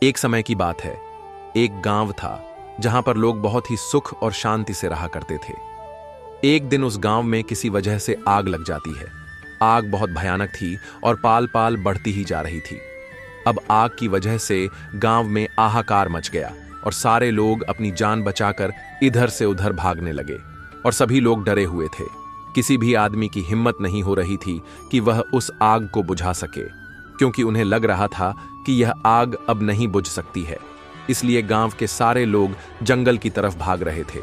एक समय की बात है। एक गांव था जहां पर लोग बहुत ही सुख और शांति से रहा करते थे। एक दिन उस गांव में किसी वजह से आग लग जाती है। आग बहुत भयानक थी और पाल पाल बढ़ती ही जा रही थी। अब आग की वजह से गांव में हाहाकार मच गया और सारे लोग अपनी जान बचाकर इधर से उधर भागने लगे और सभी लोग डरे हुए थे। किसी भी आदमी की हिम्मत नहीं हो रही थी कि वह उस आग को बुझा सके, क्योंकि उन्हें लग रहा था कि यह आग अब नहीं बुझ सकती है। इसलिए गांव के सारे लोग जंगल की तरफ भाग रहे थे।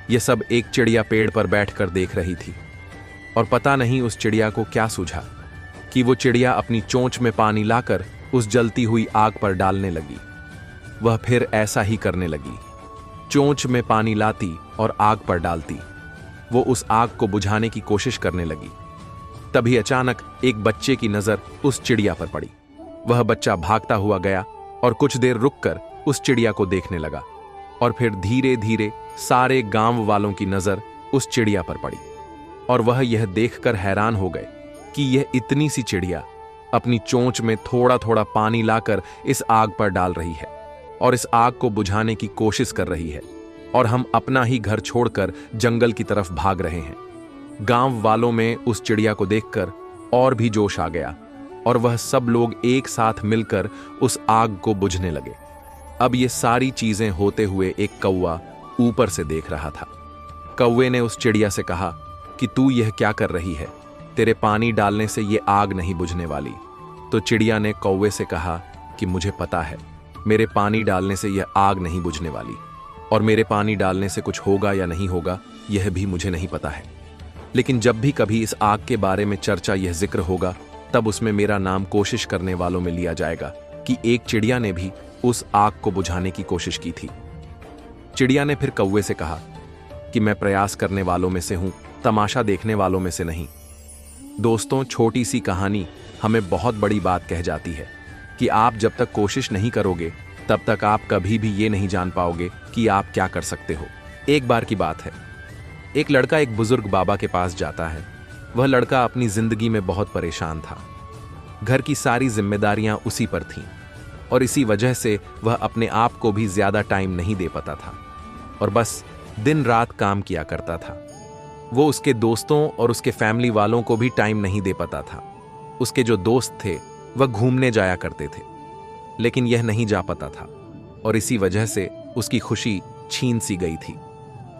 यह सब एक चिड़िया पेड़ पर बैठकर देख रही थी और पता नहीं उस चिड़िया को क्या सूझा कि वो चिड़िया अपनी चोंच में पानी लाकर उस जलती हुई आग पर डालने लगी। वह फिर ऐसा ही करने लगी, चोंच में पानी लाती और आग पर डालती। वो उस आग को बुझाने की कोशिश करने लगी। तभी अचानक एक बच्चे की नजर उस चिड़िया पर पड़ी। वह बच्चा भागता हुआ गया और कुछ देर रुककर उस चिड़िया को देखने लगा और फिर धीरे धीरे सारे गांव वालों की नजर उस चिड़िया पर पड़ी और वह यह देखकर हैरान हो गए कि यह इतनी सी चिड़िया अपनी चोंच में थोड़ा थोड़ा पानी लाकर इस आग पर डाल रही है और इस आग को बुझाने की कोशिश कर रही है, और हम अपना ही घर छोड़कर जंगल की तरफ भाग रहे हैं। गांव वालों में उस चिड़िया को देखकर और भी जोश आ गया और वह सब लोग एक साथ मिलकर उस आग को बुझने लगे। अब ये सारी चीजें होते हुए एक कौवा ऊपर से देख रहा था। कौवे ने उस चिड़िया से कहा कि तू यह क्या कर रही है? तेरे पानी डालने से ये आग नहीं बुझने वाली। तो चिड़िया ने कौवे से कहा कि मुझे पता है, मेरे पानी डालने से यह आग नहीं बुझने वाली, और मेरे पानी डालने से कुछ होगा या नहीं होगा यह भी मुझे नहीं पता है। लेकिन जब भी कभी इस आग के बारे में चर्चा यह जिक्र होगा, तब उसमें मेरा नाम कोशिश करने वालों में लिया जाएगा कि एक चिड़िया ने भी उस आग को बुझाने की कोशिश की थी। चिड़िया ने फिर कौवे से कहा कि मैं प्रयास करने वालों में से हूं, तमाशा देखने वालों में से नहीं। दोस्तों, छोटी सी कहानी हमें बहुत बड़ी बात कह जाती है कि आप जब तक कोशिश नहीं करोगे तब तक आप कभी भी ये नहीं जान पाओगे कि आप क्या कर सकते हो। एक बार की बात है, एक लड़का एक बुजुर्ग बाबा के पास जाता है। वह लड़का अपनी जिंदगी में बहुत परेशान था। घर की सारी जिम्मेदारियां उसी पर थीं और इसी वजह से वह अपने आप को भी ज्यादा टाइम नहीं दे पाता था और बस दिन रात काम किया करता था। वो उसके दोस्तों और उसके फैमिली वालों को भी टाइम नहीं दे पाता था। उसके जो दोस्त थे वह घूमने जाया करते थे, लेकिन यह नहीं जा पाता था और इसी वजह से उसकी खुशी छीन सी गई थी।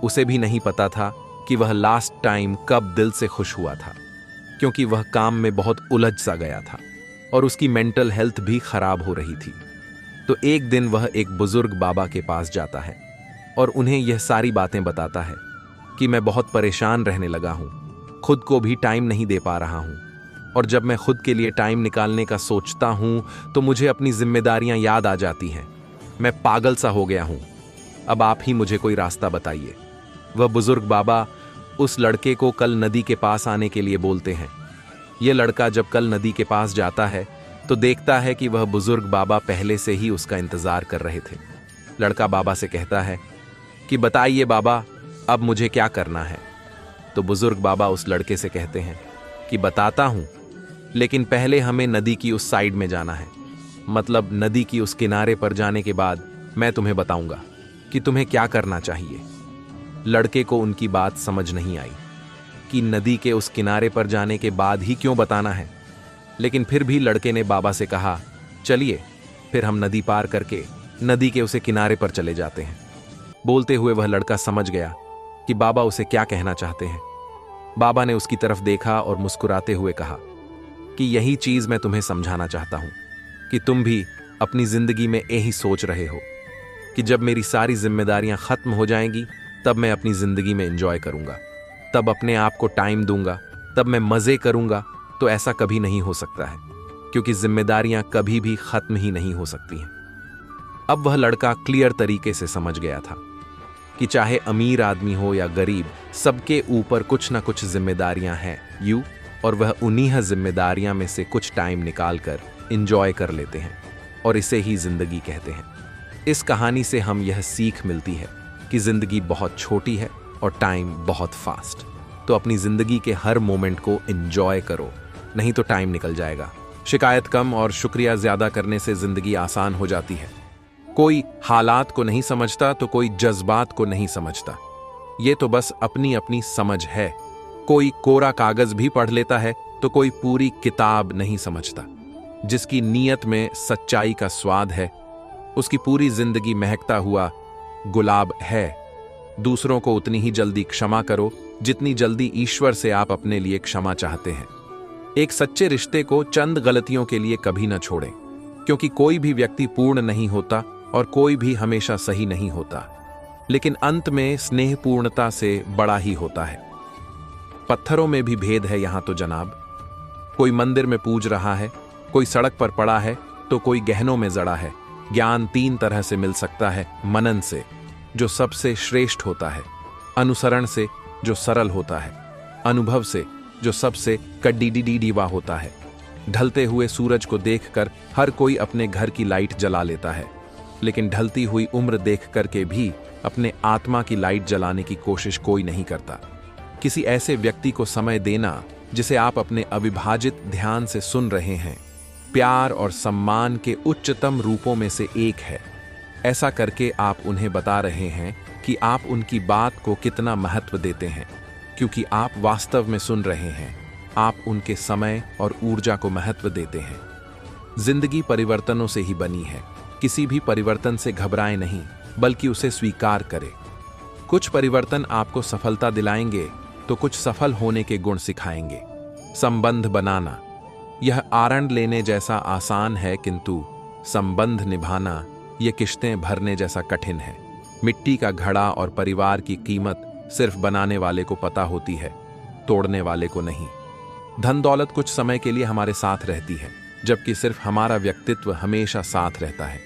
उसे भी नहीं पता था कि वह लास्ट टाइम कब दिल से खुश हुआ था, क्योंकि वह काम में बहुत उलझ सा गया था और उसकी मेंटल हेल्थ भी खराब हो रही थी। तो एक दिन वह एक बुजुर्ग बाबा के पास जाता है और उन्हें यह सारी बातें बताता है कि मैं बहुत परेशान रहने लगा हूं, खुद को भी टाइम नहीं दे पा रहा हूं, और जब मैं खुद के लिए टाइम निकालने का सोचता हूं तो मुझे अपनी जिम्मेदारियां याद आ जाती हैं। मैं पागल सा हो गया हूं। अब आप ही मुझे कोई रास्ता बताइए। वह बुजुर्ग बाबा उस लड़के को कल नदी के पास आने के लिए बोलते हैं। यह लड़का जब कल नदी के पास जाता है तो देखता है कि वह बुजुर्ग बाबा पहले से ही उसका इंतजार कर रहे थे। लड़का बाबा से कहता है कि बताइए बाबा, अब मुझे क्या करना है? तो बुजुर्ग बाबा उस लड़के से कहते हैं कि बताता हूं, लेकिन पहले हमें नदी की उस साइड में जाना है। मतलब नदी की उस किनारे पर जाने के बाद मैं तुम्हें बताऊंगा कि तुम्हें क्या करना चाहिए। लड़के को उनकी बात समझ नहीं आई कि नदी के उस किनारे पर जाने के बाद ही क्यों बताना है, लेकिन फिर भी लड़के ने बाबा से कहा, चलिए फिर हम नदी पार करके नदी के उसे किनारे पर चले जाते हैं। बोलते हुए वह लड़का समझ गया कि बाबा उसे क्या कहना चाहते हैं। बाबा ने उसकी तरफ देखा और मुस्कुराते हुए कहा कि यही चीज मैं तुम्हें समझाना चाहता हूं कि तुम भी अपनी जिंदगी में यही सोच रहे हो कि जब मेरी सारी जिम्मेदारियां खत्म हो जाएंगी तब मैं अपनी जिंदगी में एंजॉय करूंगा, तब अपने आप को टाइम दूंगा, तब मैं मजे करूंगा। तो ऐसा कभी नहीं हो सकता है, क्योंकि जिम्मेदारियां कभी भी खत्म ही नहीं हो सकती हैं। अब वह लड़का क्लियर तरीके से समझ गया था कि चाहे अमीर आदमी हो या गरीब, सबके ऊपर कुछ ना कुछ जिम्मेदारियां हैं और वह उन्हीं जिम्मेदारियां में से कुछ टाइम निकाल कर इंजॉय कर लेते हैं, और इसे ही जिंदगी कहते हैं। इस कहानी से हम यह सीख मिलती है कि जिंदगी बहुत छोटी है और टाइम बहुत फास्ट। तो अपनी जिंदगी के हर मोमेंट को इंजॉय करो, नहीं तो टाइम निकल जाएगा। शिकायत कम और शुक्रिया ज्यादा करने से जिंदगी आसान हो जाती है। कोई हालात को नहीं समझता तो कोई जज्बात को नहीं समझता। ये तो बस अपनी अपनी समझ है। कोई कोरा कागज भी पढ़ लेता है तो कोई पूरी किताब नहीं समझता। जिसकी नीयत में सच्चाई का स्वाद है, उसकी पूरी जिंदगी महकता हुआ गुलाब है। दूसरों को उतनी ही जल्दी क्षमा करो जितनी जल्दी ईश्वर से आप अपने लिए क्षमा चाहते हैं। एक सच्चे रिश्ते को चंद गलतियों के लिए कभी न छोड़ें, क्योंकि कोई भी व्यक्ति पूर्ण नहीं होता और कोई भी हमेशा सही नहीं होता, लेकिन अंत में स्नेह पूर्णता से बड़ा ही होता है। पत्थरों में भी भेद है यहां तो जनाब। कोई मंदिर में पूज रहा है, कोई सड़क पर पड़ा है तो कोई गहनों में जड़ा है। ज्ञान 3 तरह से मिल सकता है। मनन से, जो सबसे श्रेष्ठ होता है; अनुसरण से, जो सरल होता है; अनुभव से, जो सबसे कड्डीडीडीवा होता है। ढलते हुए सूरज को देखकर हर कोई अपने घर की लाइट जला लेता है, लेकिन ढलती हुई उम्र देख करके भी अपने आत्मा की लाइट जलाने की कोशिश कोई नहीं करता। किसी ऐसे व्यक्ति को समय देना जिसे आप अपने अविभाजित ध्यान से सुन रहे हैं, प्यार और सम्मान के उच्चतम रूपों में से एक है। ऐसा करके आप उन्हें बता रहे हैं कि आप उनकी बात को कितना महत्व देते हैं, क्योंकि आप वास्तव में सुन रहे हैं। आप उनके समय और ऊर्जा को महत्व देते हैं। जिंदगी परिवर्तनों से ही बनी है। किसी भी परिवर्तन से घबराएं नहीं, बल्कि उसे स्वीकार करें। कुछ परिवर्तन आपको सफलता दिलाएंगे तो कुछ सफल होने के गुण सिखाएंगे। संबंध बनाना यह आरंभ लेने जैसा आसान है, किंतु संबंध निभाना यह किश्तें भरने जैसा कठिन है। मिट्टी का घड़ा और परिवार की कीमत सिर्फ बनाने वाले को पता होती है, तोड़ने वाले को नहीं। धन दौलत कुछ समय के लिए हमारे साथ रहती है, जबकि सिर्फ हमारा व्यक्तित्व हमेशा साथ रहता है।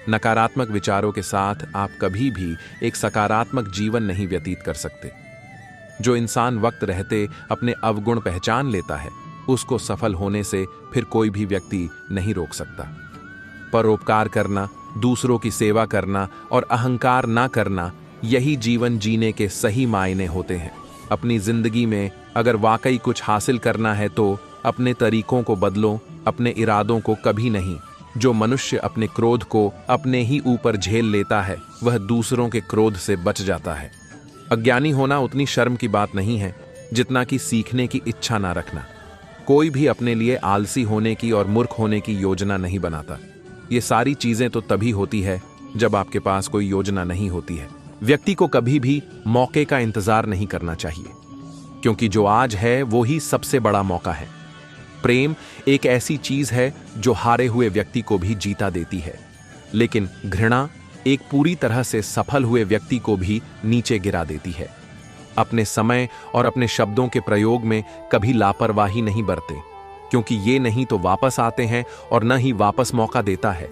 नकारात्मक विचारों के साथ आप कभी भी एक सकारात्मक जीवन नहीं व्यतीत कर सकते। जो इंसान वक्त रहते अपने अवगुण पहचान लेता है, उसको सफल होने से फिर कोई भी व्यक्ति नहीं रोक सकता। परोपकार करना, दूसरों की सेवा करना और अहंकार ना करना, यही जीवन जीने के सही मायने होते हैं। अपनी जिंदगी में अगर वाकई कुछ हासिल करना है तो अपने तरीकों को बदलो, अपने इरादों को कभी नहीं। जो मनुष्य अपने क्रोध को अपने ही ऊपर झेल लेता है, वह दूसरों के क्रोध से बच जाता है। अज्ञानी होना उतनी शर्म की बात नहीं है जितना कि सीखने की इच्छा ना रखना। कोई भी अपने लिए आलसी होने की और मूर्ख होने की योजना नहीं बनाता। ये सारी चीजें तो तभी होती है जब आपके पास कोई योजना नहीं होती है। व्यक्ति को कभी भी मौके का इंतजार नहीं करना चाहिए, क्योंकि जो आज है वो ही सबसे बड़ा मौका है। प्रेम एक ऐसी चीज है जो हारे हुए व्यक्ति को भी जीता देती है, लेकिन घृणा एक पूरी तरह से सफल हुए व्यक्ति को भी नीचे गिरा देती है। अपने समय और अपने शब्दों के प्रयोग में कभी लापरवाही नहीं बरते, क्योंकि ये नहीं तो वापस आते हैं और न ही वापस मौका देता है।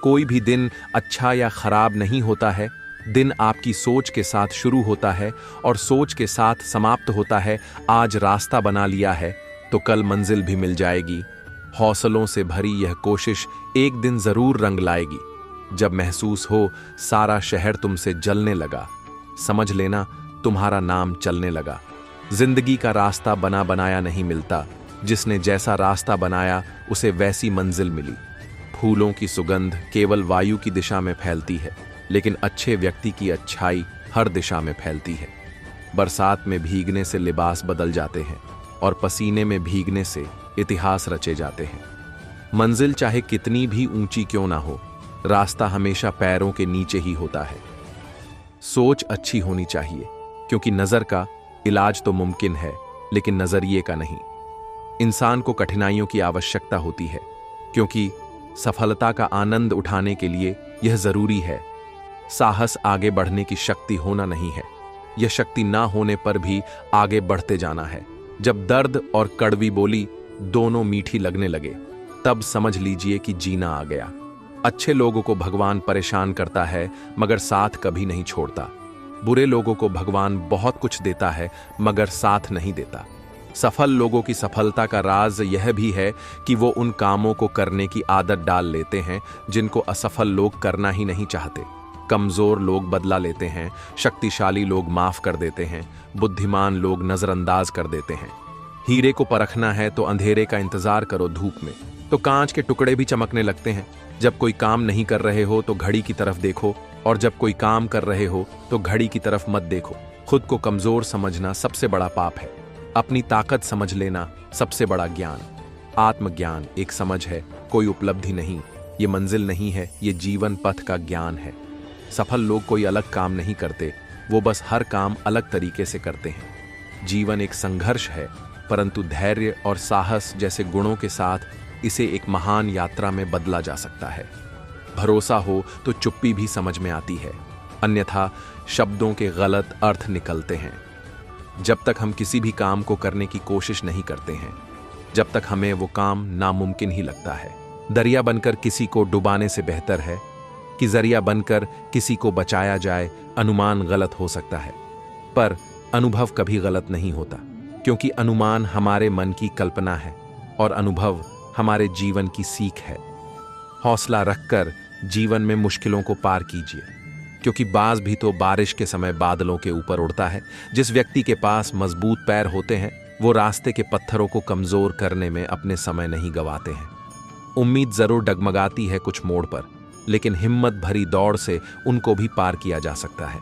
कोई भी दिन अच्छा या खराब नहीं होता है। दिन आपकी सोच के साथ शुरू होता है और सोच के साथ समाप्त होता है। आज रास्ता बना लिया है तो कल मंजिल भी मिल जाएगी। हौसलों से भरी यह कोशिश एक दिन जरूर रंग लाएगी। जब महसूस हो सारा शहर तुमसे जलने लगा, समझ लेना तुम्हारा नाम चलने लगा। जिंदगी का रास्ता बना बनाया नहीं मिलता, जिसने जैसा रास्ता बनाया उसे वैसी मंजिल मिली। फूलों की सुगंध केवल वायु की दिशा में फैलती है, लेकिन अच्छे व्यक्ति की अच्छाई हर दिशा में फैलती है। बरसात में भीगने से लिबास बदल जाते हैं और पसीने में भीगने से इतिहास रचे जाते हैं। मंजिल चाहे कितनी भी ऊंची क्यों ना हो, रास्ता हमेशा पैरों के नीचे ही होता है। सोच अच्छी होनी चाहिए, क्योंकि नजर का इलाज तो मुमकिन है, लेकिन नजरिए का नहीं। इंसान को कठिनाइयों की आवश्यकता होती है, क्योंकि सफलता का आनंद उठाने के लिए यह जरूरी है। साहस आगे बढ़ने की शक्ति होना नहीं है, यह शक्ति ना होने पर भी आगे बढ़ते जाना है। जब दर्द और कड़वी बोली दोनों मीठी लगने लगे, तब समझ लीजिए कि जीना आ गया। अच्छे लोगों को भगवान परेशान करता है, मगर साथ कभी नहीं छोड़ता। बुरे लोगों को भगवान बहुत कुछ देता है, मगर साथ नहीं देता। सफल लोगों की सफलता का राज यह भी है कि वो उन कामों को करने की आदत डाल लेते हैं जिनको असफल लोग करना ही नहीं चाहते। कमजोर लोग बदला लेते हैं, शक्तिशाली लोग माफ कर देते हैं, बुद्धिमान लोग नजरअंदाज कर देते हैं। हीरे को परखना है तो अंधेरे का इंतजार करो धूप में, तो कांच के टुकड़े भी चमकने लगते हैं। जब कोई काम नहीं कर रहे हो तो घड़ी की तरफ देखो, और जब कोई काम कर रहे हो तो घड़ी की तरफ मत देखो। खुद को कमजोर समझना सबसे बड़ा पाप है। अपनी ताकत समझ लेना सबसे बड़ा ज्ञान। आत्मज्ञान एक समझ है, कोई उपलब्धि नहीं। ये मंजिल नहीं है, ये जीवन पथ का ज्ञान है। सफल लोग कोई अलग काम नहीं करते, वो बस हर काम अलग तरीके से करते हैं। जीवन एक संघर्ष है, परंतु धैर्य और साहस जैसे गुणों के साथ इसे एक महान यात्रा में बदला जा सकता है। भरोसा हो तो चुप्पी भी समझ में आती है, अन्यथा शब्दों के गलत अर्थ निकलते हैं। जब तक हम किसी भी काम को करने की कोशिश नहीं करते हैं, जब तक हमें वो काम नामुमकिन ही लगता है। दरिया बनकर किसी को डुबाने से बेहतर है कि जरिया बनकर किसी को बचाया जाए। अनुमान गलत हो सकता है, पर अनुभव कभी गलत नहीं होता, क्योंकि अनुमान हमारे मन की कल्पना है और अनुभव हमारे जीवन की सीख है। हौसला रखकर जीवन में मुश्किलों को पार कीजिए, क्योंकि बाज भी तो बारिश के समय बादलों के ऊपर उड़ता है। जिस व्यक्ति के पास मजबूत पैर होते हैं, वो रास्ते के पत्थरों को कमजोर करने में अपने समय नहीं गंवाते हैं। उम्मीद जरूर डगमगाती है कुछ मोड़ पर, लेकिन हिम्मत भरी दौड़ से उनको भी पार किया जा सकता है।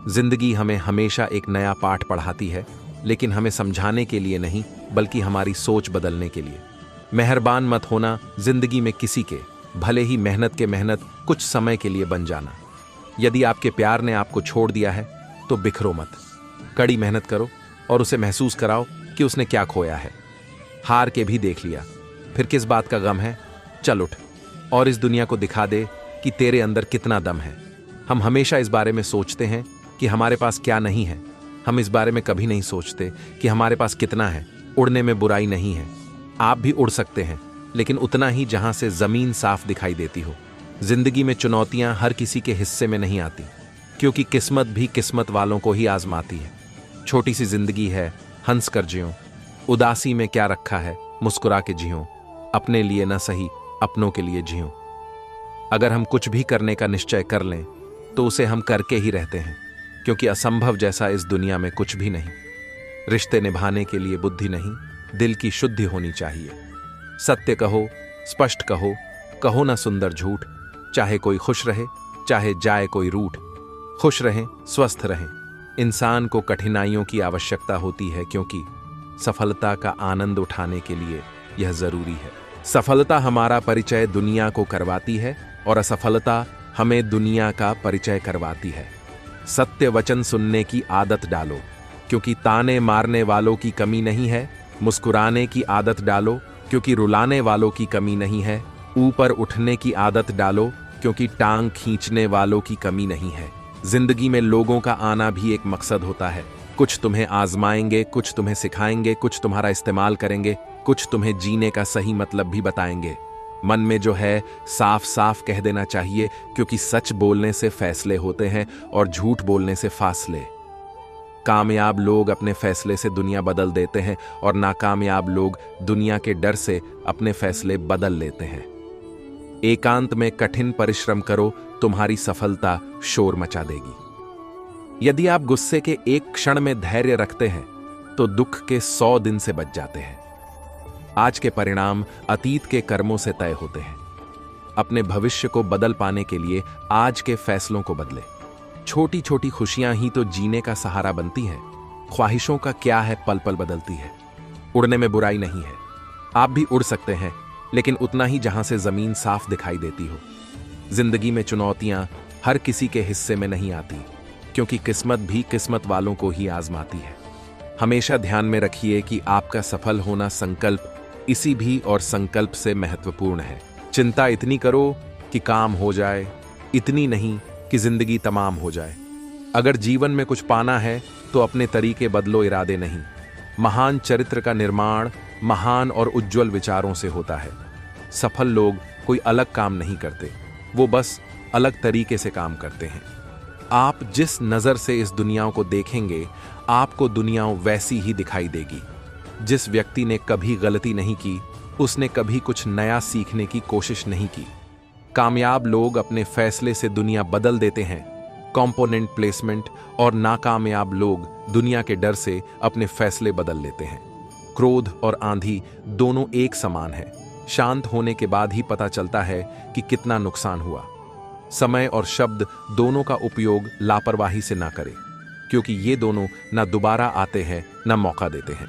जिंदगी हमें हमेशा एक नया पाठ पढ़ाती है, लेकिन हमें समझाने के लिए नहीं, बल्कि हमारी सोच बदलने के लिए। मेहरबान मत होना जिंदगी में किसी के, भले ही मेहनत के मेहनत कुछ समय के लिए बन जाना। यदि आपके प्यार ने आपको छोड़ दिया है तो बिखरो मत, कड़ी मेहनत करो और उसे महसूस कराओ कि उसने क्या खोया है। हार के भी देख लिया, फिर किस बात का गम है। चल उठ और इस दुनिया को दिखा दे कि तेरे अंदर कितना दम है। हम हमेशा इस बारे में सोचते हैं कि हमारे पास क्या नहीं है, हम इस बारे में कभी नहीं सोचते कि हमारे पास कितना है। उड़ने में बुराई नहीं है, आप भी उड़ सकते हैं, लेकिन उतना ही जहां से जमीन साफ दिखाई देती हो। जिंदगी में चुनौतियां हर किसी के हिस्से में नहीं आती, क्योंकि किस्मत भी किस्मत वालों को ही आजमाती है। छोटी सी जिंदगी है, हंस कर जियो। उदासी में क्या रखा है, मुस्कुरा के जियो। अपने लिए न सही, अपनों के लिए जियो। अगर हम कुछ भी करने का निश्चय कर लें तो उसे हम करके ही रहते हैं, क्योंकि असंभव जैसा इस दुनिया में कुछ भी नहीं। रिश्ते निभाने के लिए बुद्धि नहीं, दिल की शुद्धि होनी चाहिए। सत्य कहो, स्पष्ट कहो, कहो ना सुंदर झूठ। चाहे कोई खुश रहे, चाहे जाए कोई रूठ। खुश रहें, स्वस्थ रहें। इंसान को कठिनाइयों की आवश्यकता होती है, क्योंकि सफलता का आनंद उठाने के लिए यह जरूरी है। सफलता हमारा परिचय दुनिया को करवाती है और असफलता हमें दुनिया का परिचय करवाती है। सत्य वचन सुनने की आदत डालो, क्योंकि ताने मारने वालों की कमी नहीं है। मुस्कुराने की आदत डालो, क्योंकि रुलाने वालों की कमी नहीं है। ऊपर उठने की आदत डालो, क्योंकि टांग खींचने वालों की कमी नहीं है। जिंदगी में लोगों का आना भी एक मकसद होता है। कुछ तुम्हें आजमाएंगे, कुछ तुम्हें सिखाएंगे, कुछ तुम्हारा इस्तेमाल करेंगे, कुछ तुम्हें जीने का सही मतलब भी बताएंगे। मन में जो है साफ साफ कह देना चाहिए, क्योंकि सच बोलने से फैसले होते हैं और झूठ बोलने से फासले। कामयाब लोग अपने फैसले से दुनिया बदल देते हैं और नाकामयाब लोग दुनिया के डर से अपने फैसले बदल लेते हैं। एकांत में कठिन परिश्रम करो, तुम्हारी सफलता शोर मचा देगी। यदि आप गुस्से के एक क्षण में धैर्य रखते हैं तो दुख के 100 दिन से बच जाते हैं। आज के परिणाम अतीत के कर्मों से तय होते हैं। अपने भविष्य को बदल पाने के लिए आज के फैसलों को बदले। छोटी छोटी खुशियां ही तो जीने का सहारा बनती हैं। ख्वाहिशों का क्या है, पल पल बदलती है। उड़ने में बुराई नहीं है, आप भी उड़ सकते हैं, लेकिन उतना ही जहां से जमीन साफ दिखाई देती हो। जिंदगी में चुनौतियां हर किसी के हिस्से में नहीं आती, क्योंकि किस्मत भी किस्मत वालों को ही आजमाती है। हमेशा ध्यान में रखिए कि आपका सफल होना संकल्प इसी भी और संकल्प से महत्वपूर्ण है। चिंता इतनी करो कि काम हो जाए, इतनी नहीं कि जिंदगी तमाम हो जाए। अगर जीवन में कुछ पाना है तो अपने तरीके बदलो, इरादे नहीं। महान चरित्र का निर्माण महान और उज्जवल विचारों से होता है। सफल लोग कोई अलग काम नहीं करते, वो बस अलग तरीके से काम करते हैं। आप जिस नजर से इस दुनिया को देखेंगे, आपको दुनिया वैसी ही दिखाई देगी। जिस व्यक्ति ने कभी गलती नहीं की, उसने कभी कुछ नया सीखने की कोशिश नहीं की। कामयाब लोग अपने फैसले से दुनिया बदल देते हैं, कंपोनेंट प्लेसमेंट, और नाकामयाब लोग दुनिया के डर से अपने फैसले बदल लेते हैं। क्रोध और आंधी दोनों एक समान है, शांत होने के बाद ही पता चलता है कि कितना नुकसान हुआ। समय और शब्द दोनों का उपयोग लापरवाही से ना करें, क्योंकि ये दोनों ना दोबारा आते हैं ना मौका देते हैं।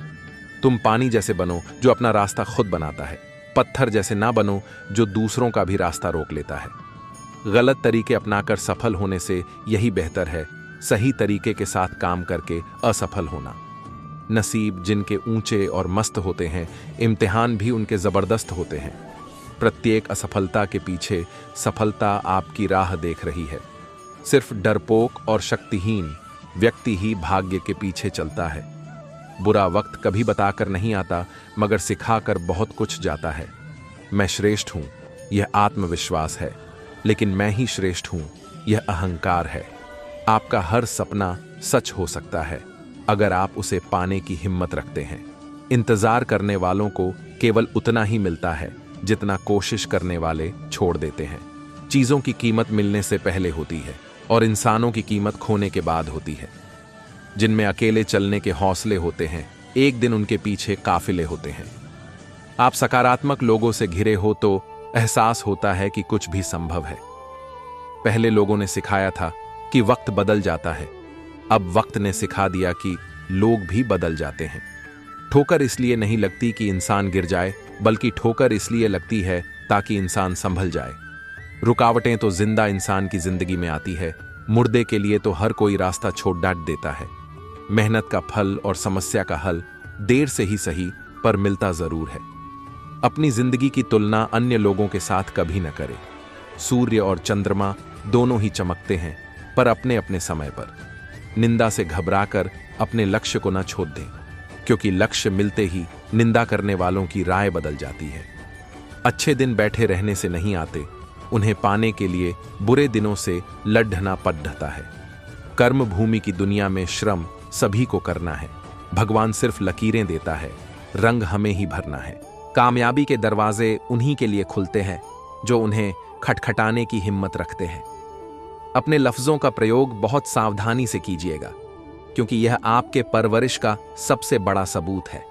तुम पानी जैसे बनो जो अपना रास्ता खुद बनाता है, पत्थर जैसे ना बनो जो दूसरों का भी रास्ता रोक लेता है। गलत तरीके अपनाकर सफल होने से यही बेहतर है सही तरीके के साथ काम करके असफल होना। नसीब जिनके ऊंचे और मस्त होते हैं, इम्तिहान भी उनके जबरदस्त होते हैं। प्रत्येक असफलता के पीछे सफलता आपकी राह देख रही है। सिर्फ डरपोक और शक्तिहीन व्यक्ति ही भाग्य के पीछे चलता है। बुरा वक्त कभी बताकर नहीं आता, मगर सिखाकर बहुत कुछ जाता है। मैं श्रेष्ठ हूं, यह आत्मविश्वास है, लेकिन मैं ही श्रेष्ठ हूं, यह अहंकार है। आपका हर सपना सच हो सकता है अगर आप उसे पाने की हिम्मत रखते हैं। इंतजार करने वालों को केवल उतना ही मिलता है जितना कोशिश करने वाले छोड़ देते हैं। चीजों की कीमत मिलने से पहले होती है और इंसानों की कीमत खोने के बाद होती है। जिनमें अकेले चलने के हौसले होते हैं, एक दिन उनके पीछे काफिले होते हैं। आप सकारात्मक लोगों से घिरे हो तो एहसास होता है कि कुछ भी संभव है। पहले लोगों ने सिखाया था कि वक्त बदल जाता है, अब वक्त ने सिखा दिया कि लोग भी बदल जाते हैं। ठोकर इसलिए नहीं लगती कि इंसान गिर जाए, बल्कि ठोकर इसलिए लगती है ताकि इंसान संभल जाए। रुकावटें तो जिंदा इंसान की जिंदगी में आती है, मुर्दे के लिए तो हर कोई रास्ता छोड़ डांट देता है। मेहनत का फल और समस्या का हल देर से ही सही पर मिलता जरूर है। अपनी जिंदगी की तुलना अन्य लोगों के साथ कभी न करें। सूर्य और चंद्रमा दोनों ही चमकते हैं, पर अपने अपने समय पर। निंदा से घबराकर अपने लक्ष्य को न छोड़ दें, क्योंकि लक्ष्य मिलते ही निंदा करने वालों की राय बदल जाती है। अच्छे दिन बैठे रहने से नहीं आते, उन्हें पाने के लिए बुरे दिनों से लड़ना पड़ता है। कर्म भूमि की दुनिया में श्रम सभी को करना है। भगवान सिर्फ लकीरें देता है, रंग हमें ही भरना है। कामयाबी के दरवाजे उन्हीं के लिए खुलते हैं जो उन्हें खटखटाने की हिम्मत रखते हैं। अपने लफ्जों का प्रयोग बहुत सावधानी से कीजिएगा, क्योंकि यह आपके परवरिश का सबसे बड़ा सबूत है।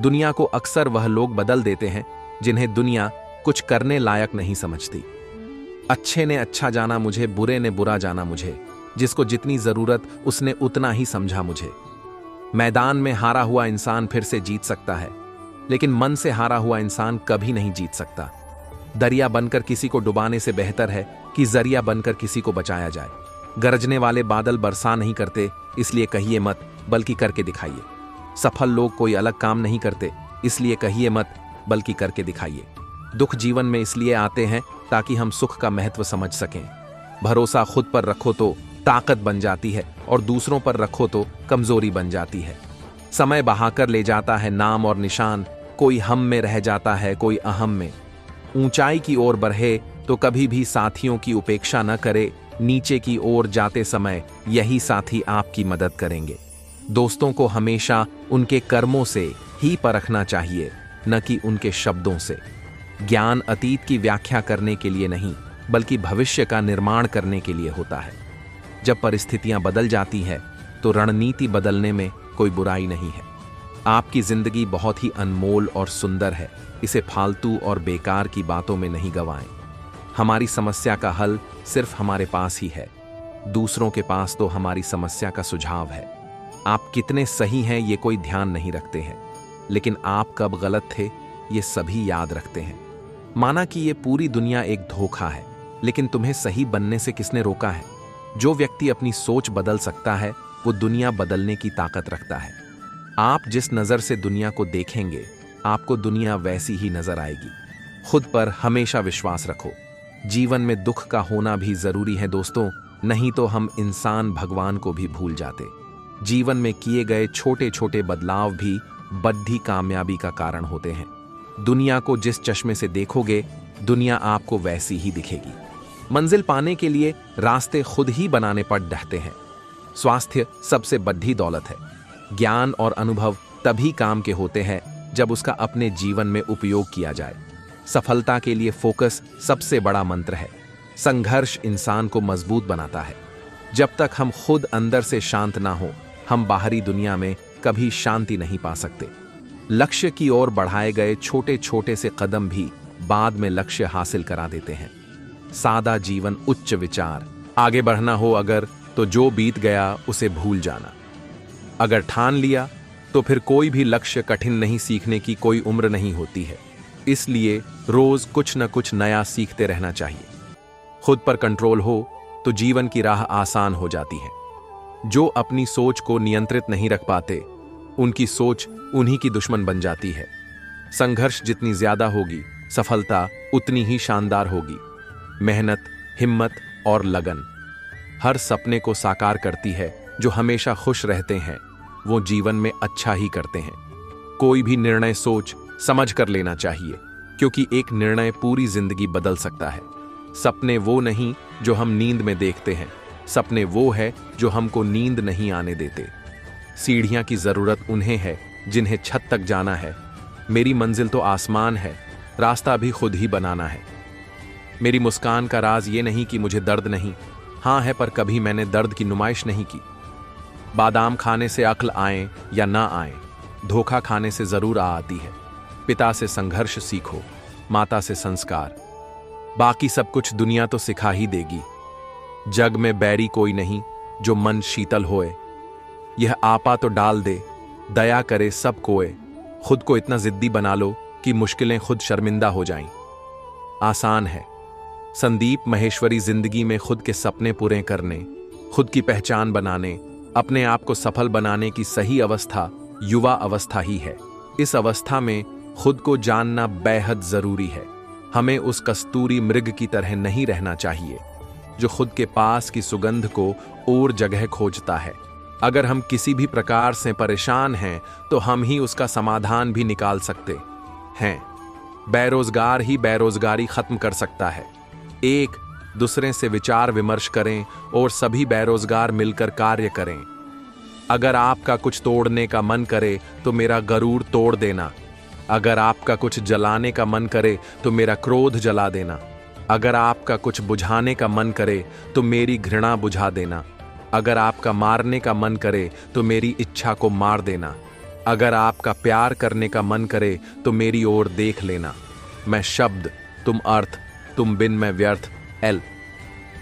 दुनिया को अक्सर वह लोग बदल देते हैं जिन्हें दुनिया कुछ करने लायक नहीं समझती। अच्छे ने अच्छा जाना मुझे, बुरे ने बुरा जाना मुझे। जिसको जितनी जरूरत उसने उतना ही समझा मुझे। मैदान में हारा हुआ इंसान फिर से जीत सकता है, लेकिन मन से हारा हुआ इंसान कभी नहीं जीत सकता। दरिया बनकर किसी को डुबाने से बेहतर है कि जरिया बनकर किसी को बचाया जाए। गरजने वाले बादल बरसा नहीं करते, इसलिए कहिए मत, बल्कि करके दिखाइए। सफल लोग कोई अलग काम नहीं करते, इसलिए कहिए मत, बल्कि करके दिखाइए। दुख जीवन में इसलिए आते हैं ताकि हम सुख का महत्व समझ सकें। भरोसा खुद पर रखो तो ताकत बन जाती है, और दूसरों पर रखो तो कमजोरी बन जाती है। समय बहाकर ले जाता है नाम और निशान, कोई हम में रह जाता है, कोई अहम में। ऊंचाई की ओर बढ़े तो कभी भी साथियों की उपेक्षा न करे। नीचे की ओर जाते समय यही साथी आपकी मदद करेंगे। दोस्तों को हमेशा उनके कर्मों से ही परखना चाहिए, न कि उनके शब्दों से। ज्ञान अतीत की व्याख्या करने के लिए नहीं, बल्कि भविष्य का निर्माण करने के लिए होता है। जब परिस्थितियां बदल जाती है तो रणनीति बदलने में कोई बुराई नहीं है। आपकी जिंदगी बहुत ही अनमोल और सुंदर है, इसे फालतू और बेकार की बातों में नहीं गंवाएं। हमारी समस्या का हल सिर्फ हमारे पास ही है, दूसरों के पास तो हमारी समस्या का सुझाव है। आप कितने सही हैं ये कोई ध्यान नहीं रखते हैं, लेकिन आप कब गलत थे ये सभी याद रखते हैं। माना कि ये पूरी दुनिया एक धोखा है, लेकिन तुम्हें सही बनने से किसने रोका है? जो व्यक्ति अपनी सोच बदल सकता है वो दुनिया बदलने की ताकत रखता है। आप जिस नजर से दुनिया को देखेंगे, आपको दुनिया वैसी ही नजर आएगी। खुद पर हमेशा विश्वास रखो। जीवन में दुख का होना भी जरूरी है दोस्तों, नहीं तो हम इंसान भगवान को भी भूल जाते। जीवन में किए गए छोटे छोटे बदलाव भी बड़ी कामयाबी का कारण होते हैं। दुनिया को जिस चश्मे से देखोगे, दुनिया आपको वैसी ही दिखेगी। मंजिल पाने के लिए रास्ते खुद ही बनाने पड़ रहते हैं। स्वास्थ्य सबसे बड़ी दौलत है। ज्ञान और अनुभव तभी काम के होते हैं जब उसका अपने जीवन में उपयोग किया जाए। सफलता के लिए फोकस सबसे बड़ा मंत्र है। संघर्ष इंसान को मजबूत बनाता है। जब तक हम खुद अंदर से शांत ना हो, हम बाहरी दुनिया में कभी शांति नहीं पा सकते। लक्ष्य की ओर बढ़ाए गए छोटे छोटे से कदम भी बाद में लक्ष्य हासिल करा देते हैं। सादा जीवन, उच्च विचार। आगे बढ़ना हो अगर, तो जो बीत गया उसे भूल जाना। अगर ठान लिया तो फिर कोई भी लक्ष्य कठिन नहीं, सीखने की कोई उम्र नहीं होती है। इसलिए रोज कुछ न कुछ नया सीखते रहना चाहिए। खुद पर कंट्रोल हो तो जीवन की राह आसान हो जाती है। जो अपनी सोच को नियंत्रित नहीं रख पाते, उनकी सोच उन्हीं की दुश्मन बन जाती है। संघर्ष जितनी ज्यादा होगी, सफलता उतनी ही शानदार होगी। मेहनत, हिम्मत और लगन हर सपने को साकार करती है। जो हमेशा खुश रहते हैं वो जीवन में अच्छा ही करते हैं। कोई भी निर्णय सोच समझ कर लेना चाहिए, क्योंकि एक निर्णय पूरी जिंदगी बदल सकता है। सपने वो नहीं जो हम नींद में देखते हैं, सपने वो है जो हमको नींद नहीं आने देते। सीढ़ियां की जरूरत उन्हें है जिन्हें छत तक जाना है। मेरी मंजिल तो आसमान है, रास्ता भी खुद ही बनाना है। मेरी मुस्कान का राज ये नहीं कि मुझे दर्द नहीं, हाँ है पर कभी मैंने दर्द की नुमाइश नहीं की। बादाम खाने से अक्ल आए या ना आए, धोखा खाने से जरूर आती है। पिता से संघर्ष सीखो, माता से संस्कार, बाकी सब कुछ दुनिया तो सिखा ही देगी। जग में बैरी कोई नहीं जो मन शीतल होए। यह आपा तो डाल दे, दया करे सब कोए। खुद को इतना जिद्दी बना लो कि मुश्किलें खुद शर्मिंदा हो जाएं। आसान है संदीप महेश्वरी जिंदगी में खुद के सपने पूरे करने, खुद की पहचान बनाने, अपने आप को सफल बनाने की सही अवस्था युवा अवस्था ही है। इस अवस्था में खुद को जानना बेहद जरूरी है। हमें उस कस्तूरी मृग की तरह नहीं रहना चाहिए जो खुद के पास की सुगंध को और जगह खोजता है। अगर हम किसी भी प्रकार से परेशान हैं तो हम ही उसका समाधान भी निकाल सकते हैं। बेरोजगार ही बेरोजगारी खत्म कर सकता है। एक दूसरे से विचार विमर्श करें और सभी बेरोजगार मिलकर कार्य करें। अगर आपका कुछ तोड़ने का मन करे तो मेरा गरूर तोड़ देना। अगर आपका कुछ जलाने का मन करे तो मेरा क्रोध जला देना। अगर आपका कुछ बुझाने का मन करे तो मेरी घृणा बुझा देना। अगर आपका मारने का मन करे तो मेरी इच्छा को मार देना। अगर आपका प्यार करने का मन करे तो मेरी ओर देख लेना। मैं शब्द, तुम अर्थ, तुम बिन मैं व्यर्थ। एल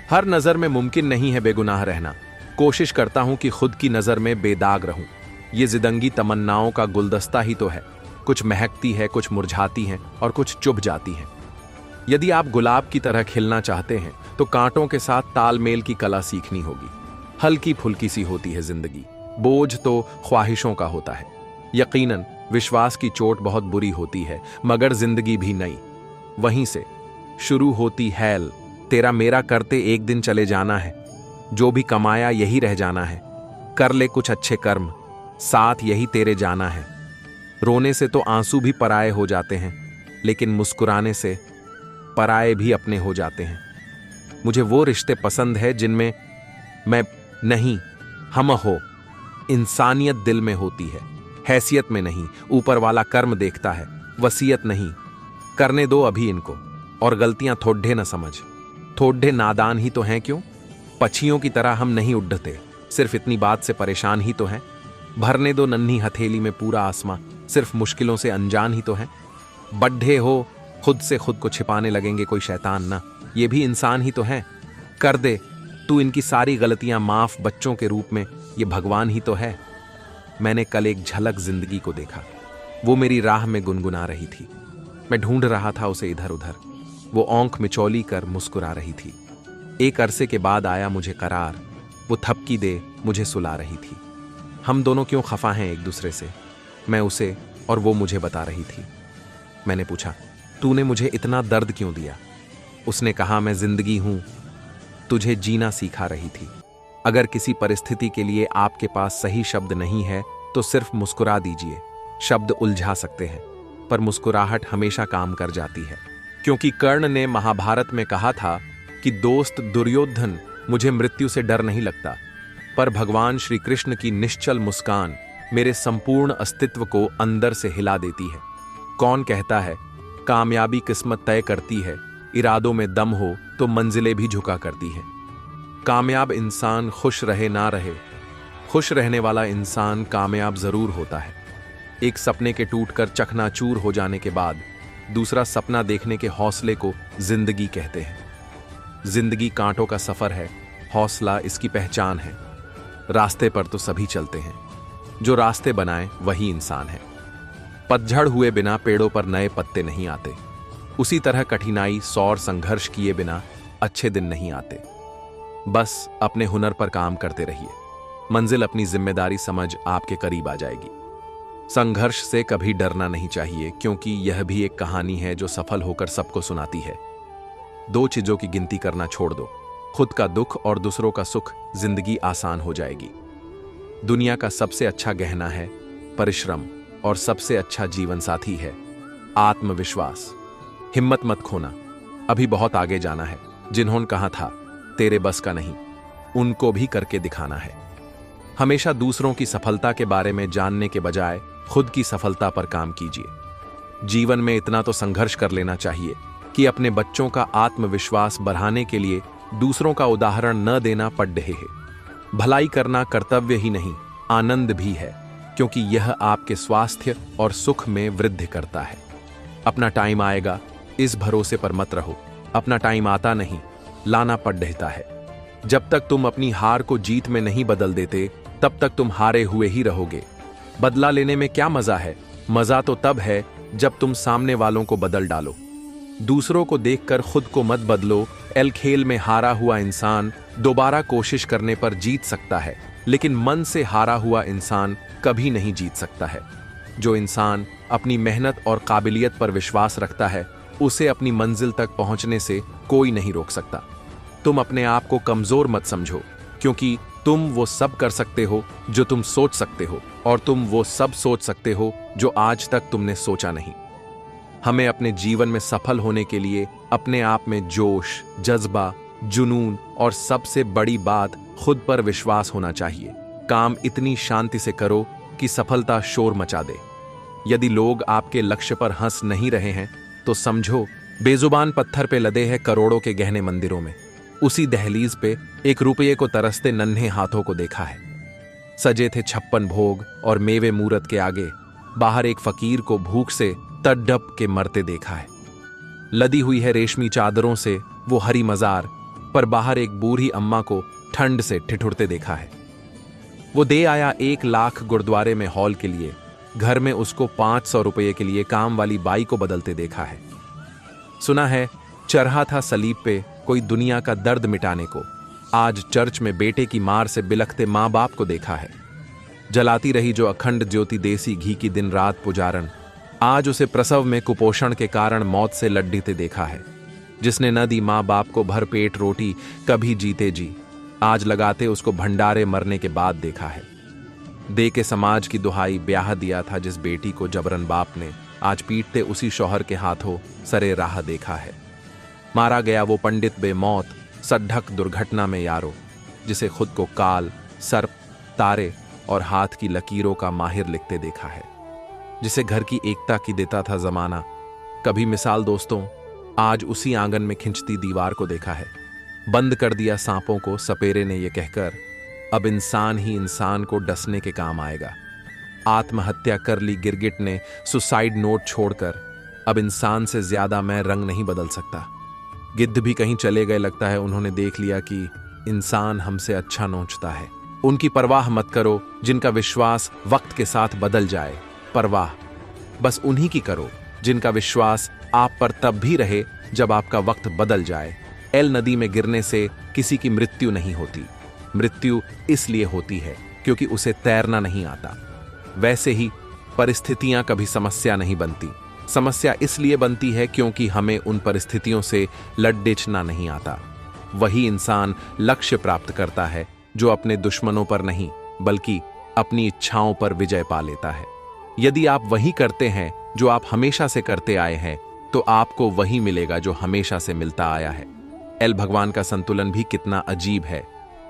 हर नजर में मुमकिन नहीं है बेगुनाह रहना। कोशिश करता हूं कि खुद की नजर में बेदाग रहूं। ये जिंदगी तमन्नाओं का गुलदस्ता ही तो है। कुछ महकती है, कुछ मुरझाती हैं और कुछ चुभ जाती हैं। यदि आप गुलाब की तरह खिलना चाहते हैं तो कांटों के साथ तालमेल की कला सीखनी होगी। हल्की फुल्की सी होती है जिंदगी, बोझ तो ख्वाहिशों का होता है। यकीनन विश्वास की चोट बहुत बुरी होती है, मगर जिंदगी भी नई वहीं से शुरू होती हैल। तेरा मेरा करते एक दिन चले जाना है, जो भी कमाया यही रह जाना है। कर ले कुछ अच्छे कर्म, साथ यही तेरे जाना है। रोने से तो आंसू भी पराये हो जाते हैं, लेकिन मुस्कुराने से पराये भी अपने हो जाते हैं। मुझे वो रिश्ते पसंद है जिनमें मैं नहीं, हम हो। इंसानियत दिल में होती है, हैसियत में नहीं। ऊपर वाला कर्म देखता है, वसीयत नहीं। करने दो अभी इनको, और गलतियां थोड़े न समझ। थोड़े नादान ही तो हैं क्यों? पक्षियों की तरह हम नहीं उड़ते, सिर्फ इतनी बात से परेशान ही तो हैं। भरने दो नन्ही हथेली में पूरा आसमां, सिर्फ मुश्किलों से अनजान ही तो हैं। बड्ढे हो खुद से खुद को छिपाने लगेंगे कोई शैतान ना, ये भी इंसान ही तो हैं। कर दे तू इनकी सारी गलतियां माफ, बच्चों के रूप में ये भगवान ही तो है। मैंने कल एक झलक जिंदगी को देखा, वो मेरी राह में गुनगुना रही थी। मैं ढूंढ रहा था उसे इधर उधर, वो आंख मिचौली कर मुस्कुरा रही थी। एक अरसे के बाद आया मुझे करार, वो थपकी दे मुझे सुला रही थी। हम दोनों क्यों खफा हैं एक दूसरे से, मैं उसे और वो मुझे बता रही थी। मैंने पूछा, तूने मुझे इतना दर्द क्यों दिया? उसने कहा, मैं जिंदगी हूं, तुझे जीना सिखा रही थी। अगर किसी परिस्थिति के लिए आपके पास सही शब्द नहीं है तो सिर्फ मुस्कुरा दीजिए। शब्द उलझा सकते हैं पर मुस्कुराहट हमेशा काम कर जाती है। क्योंकि कर्ण ने महाभारत में कहा था कि दोस्त दुर्योधन, मुझे मृत्यु से डर नहीं लगता, पर भगवान श्री कृष्ण की निश्चल मुस्कान मेरे संपूर्ण अस्तित्व को अंदर से हिला देती है। कौन कहता है कामयाबी किस्मत तय करती है, इरादों में दम हो तो मंजिलें भी झुका करती है। कामयाब इंसान खुश रहे ना रहे, खुश रहने वाला इंसान कामयाब जरूर होता है। एक सपने के टूटकर चकनाचूर हो जाने के बाद दूसरा सपना देखने के हौसले को जिंदगी कहते हैं। जिंदगी कांटों का सफर है, हौसला इसकी पहचान है। रास्ते पर तो सभी चलते हैं, जो रास्ते बनाए वही इंसान है। पतझड़ हुए बिना पेड़ों पर नए पत्ते नहीं आते। उसी तरह कठिनाई सौर संघर्ष किए बिना अच्छे दिन नहीं आते। बस अपने हुनर पर काम करते रहिए, मंजिल अपनी जिम्मेदारी समझ आपके करीब आ जाएगी। संघर्ष से कभी डरना नहीं चाहिए, क्योंकि यह भी एक कहानी है जो सफल होकर सबको सुनाती है। दो चीजों की गिनती करना छोड़ दो, खुद का दुख और दूसरों का सुख, जिंदगी आसान हो जाएगी। दुनिया का सबसे अच्छा गहना है परिश्रम, और सबसे अच्छा जीवन साथी है आत्मविश्वास। हिम्मत मत खोना, अभी बहुत आगे जाना है। जिन्होंने कहा था तेरे बस का नहीं, उनको भी करके दिखाना है। हमेशा दूसरों की सफलता के बारे में जानने के बजाय खुद की सफलता पर काम कीजिए। जीवन में इतना तो संघर्ष कर लेना चाहिए कि अपने बच्चों का आत्मविश्वास बढ़ाने के लिए दूसरों का उदाहरण न देना पड़ रहे है। भलाई करना कर्तव्य ही नहीं, आनंद भी है, क्योंकि यह आपके स्वास्थ्य और सुख में वृद्धि करता है। अपना टाइम आएगा, इस भरोसे पर मत रहो। अपना टाइम आता नहीं, लाना पड़ रहता है। जब तक तुम अपनी हार को जीत में नहीं बदल देते, तब तक तुम हारे हुए ही रहोगे। बदला लेने में क्या मजा है? मजा तो तब है जब तुम सामने वालों को बदल डालो। दूसरों को देखकर खुद को मत बदलो। खेल में हारा हुआ इंसान दोबारा कोशिश करने पर जीत सकता है, लेकिन मन से हारा हुआ इंसान कभी नहीं जीत सकता है। जो इंसान अपनी मेहनत और काबिलियत पर विश्वास रखता है, उसे अपनी मंजिल तक पहुंचने से कोई नहीं रोक सकता। तुम अपने आप को कमजोर मत समझो, क्योंकि तुम वो सब कर सकते हो जो तुम सोच सकते हो, और तुम वो सब सोच सकते हो जो आज तक तुमने सोचा नहीं। हमें अपने जीवन में सफल होने के लिए अपने आप में जोश, जज्बा, जुनून और सबसे बड़ी बात खुद पर विश्वास होना चाहिए। काम इतनी शांति से करो कि सफलता शोर मचा दे। यदि लोग आपके लक्ष्य पर हंस नहीं रहे हैं, तो समझो बेजुबान पत्थर पे लदे हैं करोड़ों के गहने मंदिरों में। उसी दहलीज पे एक रुपये को तरसते नन्हे हाथों को देखा है। सजे थे 56 भोग और मेवे मूरत के आगे, बाहर एक फकीर को भूख से तड़प के मरते देखा है। लदी हुई है रेशमी चादरों से वो हरी मजार, पर बाहर एक बूढ़ी अम्मा को ठंड से ठिठुरते देखा है। वो दे आया 1 लाख गुरुद्वारे में हॉल के लिए, घर में उसको 500 रुपये के लिए काम वाली बाई को बदलते देखा है। सुना है चढ़ा था सलीब पे कोई दुनिया का दर्द मिटाने को, आज चर्च में बेटे की मार से बिलखते माँ बाप को देखा है। जलाती रही जो अखंड ज्योति देसी घी की दिन रात पुजारन, आज उसे प्रसव में कुपोषण के कारण मौत से लड्डीते देखा है। जिसने न दी माँ बाप को भर पेट रोटी कभी जीते जी, आज लगाते उसको भंडारे मरने के बाद देखा है। दे के समाज की दुहाई ब्याह दिया था जिस बेटी को जबरन बाप ने, आज पीटते उसी शौहर के हाथों सरे राह देखा है। मारा गया वो पंडित बेमौत सड्ढक दुर्घटना में यारो, जिसे खुद को काल, सर्प, तारे और हाथ की लकीरों का माहिर लिखते देखा है। जिसे घर की एकता की देता था जमाना, कभी मिसाल दोस्तों, आज उसी आंगन में खिंचती दीवार को देखा है। बंद कर दिया सांपों को सपेरे ने ये कहकर, अब इंसान ही इंसान को डसने के काम आएगा। आत्महत्या कर ली गिरगिट ने सुसाइड नोट छोड़कर, अब इंसान से ज्यादा मैं रंग नहीं बदल सकता। गिद्ध भी कहीं चले गए, लगता है उन्होंने देख लिया कि इंसान हमसे अच्छा नोचता है। उनकी परवाह मत करो जिनका विश्वास वक्त के साथ बदल जाए, परवाह बस उन्हीं की करो जिनका विश्वास आप पर तब भी रहे जब आपका वक्त बदल जाए। नदी में गिरने से किसी की मृत्यु नहीं होती, मृत्यु इसलिए होती है क्योंकि उसे तैरना नहीं आता। वैसे ही परिस्थितियां कभी समस्या नहीं बनती, समस्या इसलिए बनती है क्योंकि हमें उन परिस्थितियों से लड़ना नहीं आता। वही इंसान लक्ष्य प्राप्त करता है जो अपने दुश्मनों पर नहीं बल्कि अपनी इच्छाओं पर विजय पा लेता है। यदि आप वही करते हैं जो आप हमेशा से करते आए हैं, तो आपको वही मिलेगा जो हमेशा से मिलता आया है। भगवान का संतुलन भी कितना अजीब है।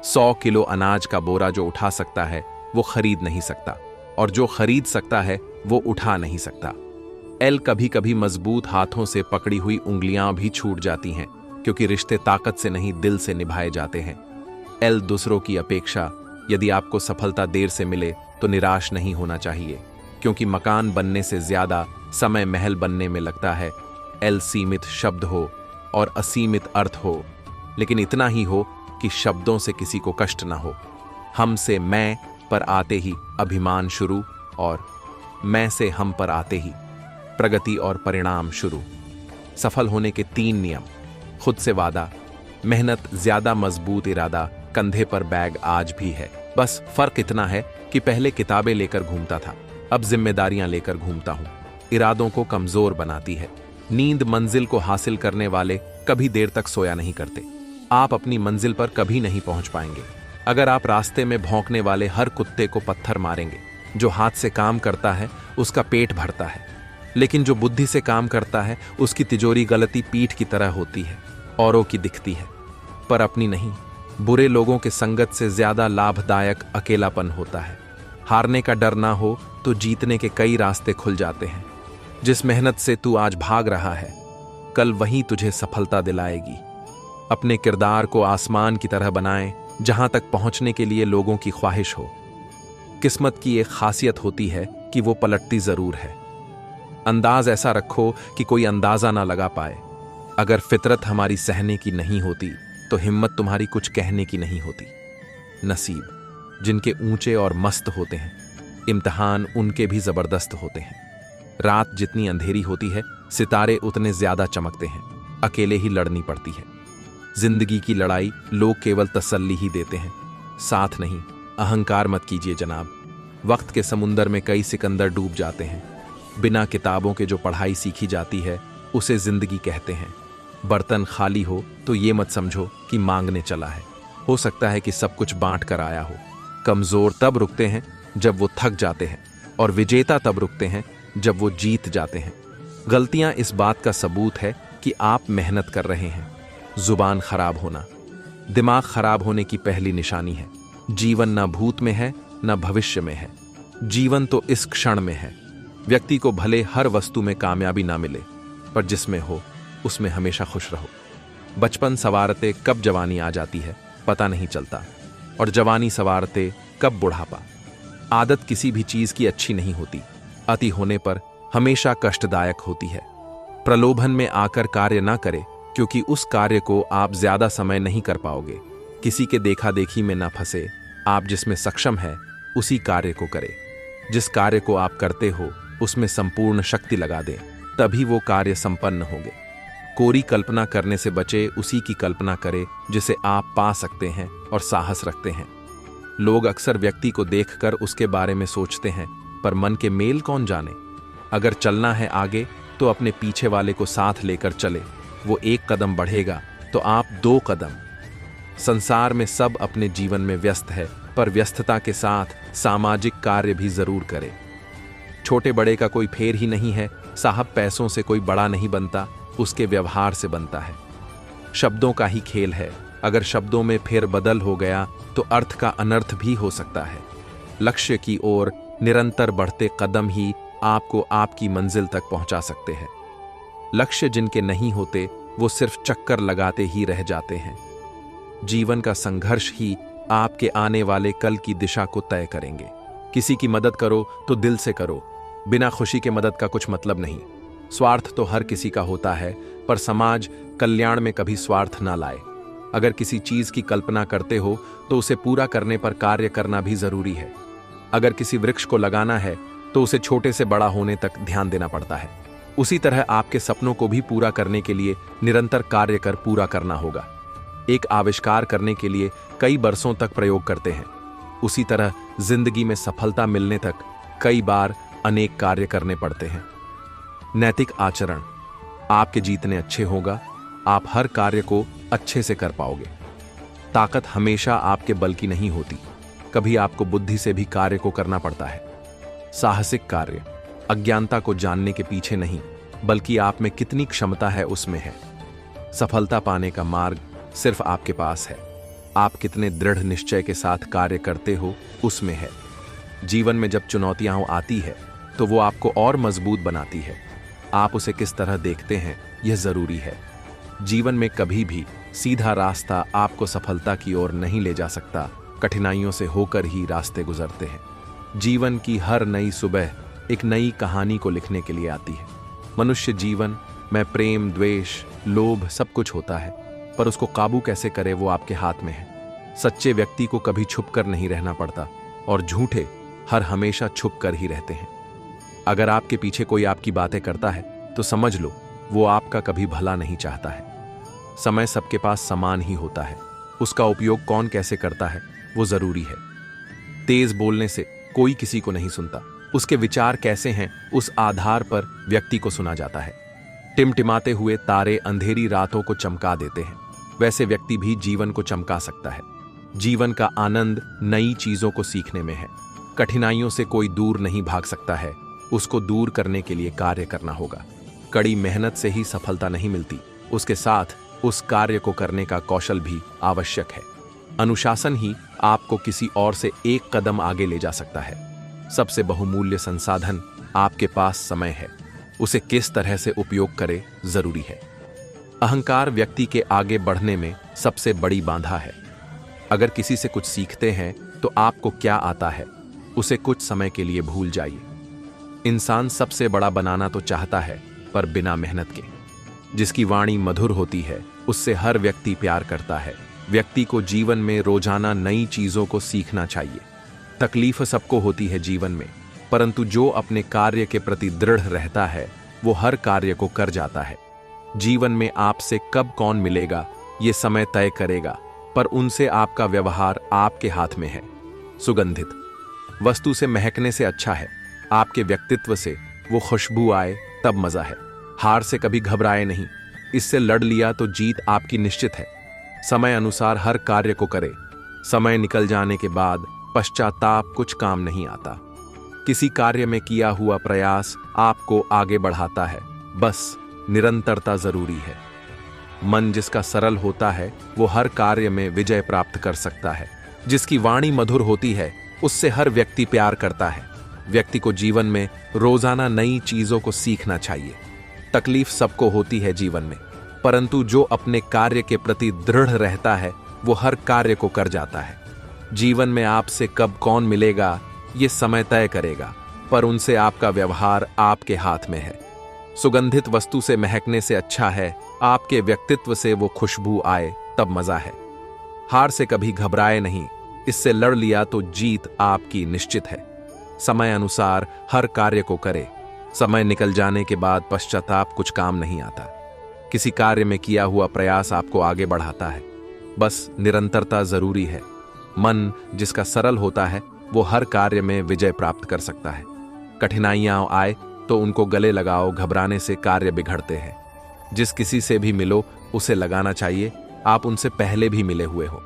100 किलो अनाज का बोरा जो उठा सकता है वो खरीद नहीं सकता, और जो खरीद सकता है वो उठा नहीं सकता। कभी कभी मजबूत हाथों से पकड़ी हुई उंगलियां भी छूट जाती हैं, क्योंकि रिश्ते ताकत से नहीं दिल से निभाए जाते हैं। दूसरों की अपेक्षा, यदि आपको सफलता देर से मिले तो निराश नहीं होना चाहिए। क्योंकि मकान बनने से ज्यादा समय महल बनने में लगता है। एल सीमित शब्द हो और असीमित अर्थ हो, लेकिन इतना ही हो कि शब्दों से किसी को कष्ट ना हो। हम से मैं पर आते ही अभिमान शुरू, और मैं से हम पर आते ही प्रगति और परिणाम शुरू। सफल होने के 3 नियम। खुद से वादा, मेहनत, ज्यादा मजबूत इरादा, कंधे पर बैग आज भी है। बस फर्क इतना है कि पहले किताबें लेकर घूमता था, अब जिम्मेदारियां लेकर घूमता हूं। इरादों को कमजोर बनाती है। नींद मंजिल को हासिल करने वाले कभी देर तक सोया नहीं करते। आप अपनी मंजिल पर कभी नहीं पहुंच पाएंगे अगर आप रास्ते में भौंकने वाले हर कुत्ते को पत्थर मारेंगे। जो हाथ से काम करता है उसका पेट भरता है, लेकिन जो बुद्धि से काम करता है उसकी तिजोरी गलती पीठ की तरह होती है, औरों की दिखती है पर अपनी नहीं। बुरे लोगों के संगत से ज्यादा लाभदायक अकेलापन होता है। हारने का डर ना हो तो जीतने के कई रास्ते खुल जाते हैं। जिस मेहनत से तू आज भाग रहा है, कल वही तुझे सफलता दिलाएगी। अपने किरदार को आसमान की तरह बनाएं, जहां तक पहुंचने के लिए लोगों की ख्वाहिश हो। किस्मत की एक खासियत होती है कि वो पलटती जरूर है। अंदाज ऐसा रखो कि कोई अंदाजा ना लगा पाए। अगर फितरत हमारी सहने की नहीं होती तो हिम्मत तुम्हारी कुछ कहने की नहीं होती। नसीब जिनके ऊंचे और मस्त होते हैं, इम्तिहान उनके भी जबरदस्त होते हैं। रात जितनी अंधेरी होती है, सितारे उतने ज्यादा चमकते हैं। अकेले ही लड़नी पड़ती है। जिंदगी की लड़ाई लोग केवल तसल्ली ही देते हैं, साथ नहीं। अहंकार मत कीजिए जनाब। वक्त के समुंदर में कई सिकंदर डूब जाते हैं। बिना किताबों के जो पढ़ाई सीखी जाती है उसे जिंदगी कहते हैं। बर्तन खाली हो तो ये मत समझो कि मांगने चला है। हो सकता है कि सब कुछ बांट कर आया हो। कमजोर तब रुकते हैं जब वो थक जाते हैं, और विजेता तब रुकते हैं जब वो जीत जाते हैं। गलतियां इस बात का सबूत है कि आप मेहनत कर रहे हैं। जुबान खराब होना दिमाग खराब होने की पहली निशानी है। जीवन न भूत में है न भविष्य में है, जीवन तो इस क्षण में है। व्यक्ति को भले हर वस्तु में कामयाबी ना मिले, पर जिसमें हो उसमें हमेशा खुश रहो। बचपन सवारते कब जवानी आ जाती है पता नहीं चलता, और जवानी सवारते कब बुढ़ापा। आदत किसी भी चीज की अच्छी नहीं होती, अति होने पर हमेशा कष्टदायक होती है। प्रलोभन में आकर कार्य ना करें, क्योंकि उस कार्य को आप ज्यादा समय नहीं कर पाओगे। किसी के देखा देखी में ना फंसे। आप जिसमें सक्षम है उसी कार्य को करें। जिस कार्य को आप करते हो उसमें संपूर्ण शक्ति लगा दें, तभी वो कार्य संपन्न होंगे। कोरी कल्पना करने से बचे, उसी की कल्पना करें जिसे आप पा सकते हैं और साहस रखते हैं। लोग अक्सर व्यक्ति को देखकर उसके बारे में सोचते हैं, पर मन के मेल कौन जाने। अगर चलना है आगे तो अपने पीछे वाले को साथ लेकर चले। वो 1 कदम बढ़ेगा तो आप 2 कदम। संसार में सब अपने जीवन में व्यस्त है, पर व्यस्तता के साथ सामाजिक कार्य भी जरूर करें। छोटे बड़े का कोई फेर ही नहीं है साहब। पैसों से कोई बड़ा नहीं बनता, उसके व्यवहार से बनता है। शब्दों का ही खेल है। अगर शब्दों में फेर बदल हो गया तो अर्थ का अनर्थ भी हो सकता है। लक्ष्य की ओर निरंतर बढ़ते कदम ही आपको आपकी मंजिल तक पहुंचा सकते हैं। लक्ष्य जिनके नहीं होते वो सिर्फ चक्कर लगाते ही रह जाते हैं। जीवन का संघर्ष ही आपके आने वाले कल की दिशा को तय करेंगे। किसी की मदद करो तो दिल से करो। बिना खुशी के मदद का कुछ मतलब नहीं। स्वार्थ तो हर किसी का होता है, पर समाज कल्याण में कभी स्वार्थ ना लाए। अगर किसी चीज की कल्पना करते हो तो उसे पूरा करने पर कार्य करना भी जरूरी है। अगर किसी वृक्ष को लगाना है तो उसे छोटे से बड़ा होने तक ध्यान देना पड़ता है। उसी तरह आपके सपनों को भी पूरा करने के लिए निरंतर कार्य कर पूरा करना होगा। एक आविष्कार करने के लिए कई बरसों तक प्रयोग करते हैं, उसी तरह जिंदगी में सफलता मिलने तक कई बार अनेक कार्य करने पड़ते हैं। नैतिक आचरण आपके जीतने अच्छे होगा। आप हर कार्य को अच्छे से कर पाओगे। ताकत हमेशा आपके बल की नहीं होती, कभी आपको बुद्धि से भी कार्य को करना पड़ता है। साहसिक कार्य अज्ञानता को जानने के पीछे नहीं, बल्कि आप में कितनी क्षमता है उसमें है। सफलता पाने का मार्ग सिर्फ आपके पास है। आप कितने दृढ़ निश्चय के साथ कार्य करते हो उसमें है। जीवन में जब चुनौतियां आती है तो वो आपको और मजबूत बनाती है। आप उसे किस तरह देखते हैं यह जरूरी है। जीवन में कभी भी सीधा रास्ता आपको सफलता की ओर नहीं ले जा सकता। कठिनाइयों से होकर ही रास्ते गुजरते हैं। जीवन की हर नई सुबह एक नई कहानी को लिखने के लिए आती है। मनुष्य जीवन में प्रेम, द्वेष, लोभ सब कुछ होता है, पर उसको काबू कैसे करे वो आपके हाथ में है। सच्चे व्यक्ति को कभी छुप कर नहीं रहना पड़ता और झूठे हर हमेशा छुप कर ही रहते हैं। अगर आपके पीछे कोई आपकी बातें करता है तो समझ लो वो आपका कभी भला नहीं चाहता है। समय सबके पास समान ही होता है, उसका उपयोग कौन कैसे करता है वो जरूरी है। तेज बोलने से कोई किसी को नहीं सुनता, उसके विचार कैसे हैं उस आधार पर व्यक्ति को सुना जाता है। टिमटिमाते हुए तारे अंधेरी रातों को चमका देते हैं, वैसे व्यक्ति भी जीवन को चमका सकता है। जीवन का आनंद नई चीजों को सीखने में है। कठिनाइयों से कोई दूर नहीं भाग सकता है, उसको दूर करने के लिए कार्य करना होगा। कड़ी मेहनत से ही सफलता नहीं मिलती, उसके साथ उस कार्य को करने का कौशल भी आवश्यक है। अनुशासन ही आपको किसी और से एक कदम आगे ले जा सकता है। सबसे बहुमूल्य संसाधन आपके पास समय है, उसे किस तरह से उपयोग करे जरूरी है। अहंकार व्यक्ति के आगे बढ़ने में सबसे बड़ी बाधा है। अगर किसी से कुछ सीखते हैं तो आपको क्या आता है उसे कुछ समय के लिए भूल जाइए। इंसान सबसे बड़ा बनाना तो चाहता है, पर बिना मेहनत के। जिसकी वाणी मधुर होती है उससे हर व्यक्ति प्यार करता है। व्यक्ति को जीवन में रोजाना नई चीजों को सीखना चाहिए। तकलीफ सबको होती है जीवन में, परंतु जो अपने कार्य के प्रति दृढ़ रहता है वो हर कार्य को कर जाता है। जीवन में आपसे कब कौन मिलेगा ये समय तय करेगा, पर उनसे आपका व्यवहार आपके हाथ में है। सुगंधित वस्तु से महकने से अच्छा है आपके व्यक्तित्व से वो खुशबू आए तब मजा है। हार से कभी घबराए नहीं, इससे लड़ लिया तो जीत आपकी निश्चित है। समय अनुसार हर कार्य को करे, समय निकल जाने के बाद पश्चाताप कुछ काम नहीं आता। किसी कार्य में किया हुआ प्रयास आपको आगे बढ़ाता है, बस निरंतरता जरूरी है। मन जिसका सरल होता है वो हर कार्य में विजय प्राप्त कर सकता है। जिसकी वाणी मधुर होती है उससे हर व्यक्ति प्यार करता है। व्यक्ति को जीवन में रोजाना नई चीजों को सीखना चाहिए। तकलीफ सबको होती है जीवन में, परंतु जो अपने कार्य के प्रति दृढ़ रहता है वो हर कार्य को कर जाता है। जीवन में आपसे कब कौन मिलेगा ये समय तय करेगा, पर उनसे आपका व्यवहार आपके हाथ में है। सुगंधित वस्तु से महकने से अच्छा है आपके व्यक्तित्व से वो खुशबू आए तब मजा है। हार से कभी घबराए नहीं, इससे लड़ लिया तो जीत आपकी निश्चित है। समय अनुसार हर कार्य को करे, समय निकल जाने के बाद पश्चाताप कुछ काम नहीं आता। किसी कार्य में किया हुआ प्रयास आपको आगे बढ़ाता है, बस निरंतरता जरूरी है। मन जिसका सरल होता है वो हर कार्य में विजय प्राप्त कर सकता है। कठिनाइयां आए तो उनको गले लगाओ, घबराने से कार्य बिगड़ते हैं। जिस किसी से भी मिलो उसे लगाना चाहिए आप उनसे पहले भी मिले हुए हो।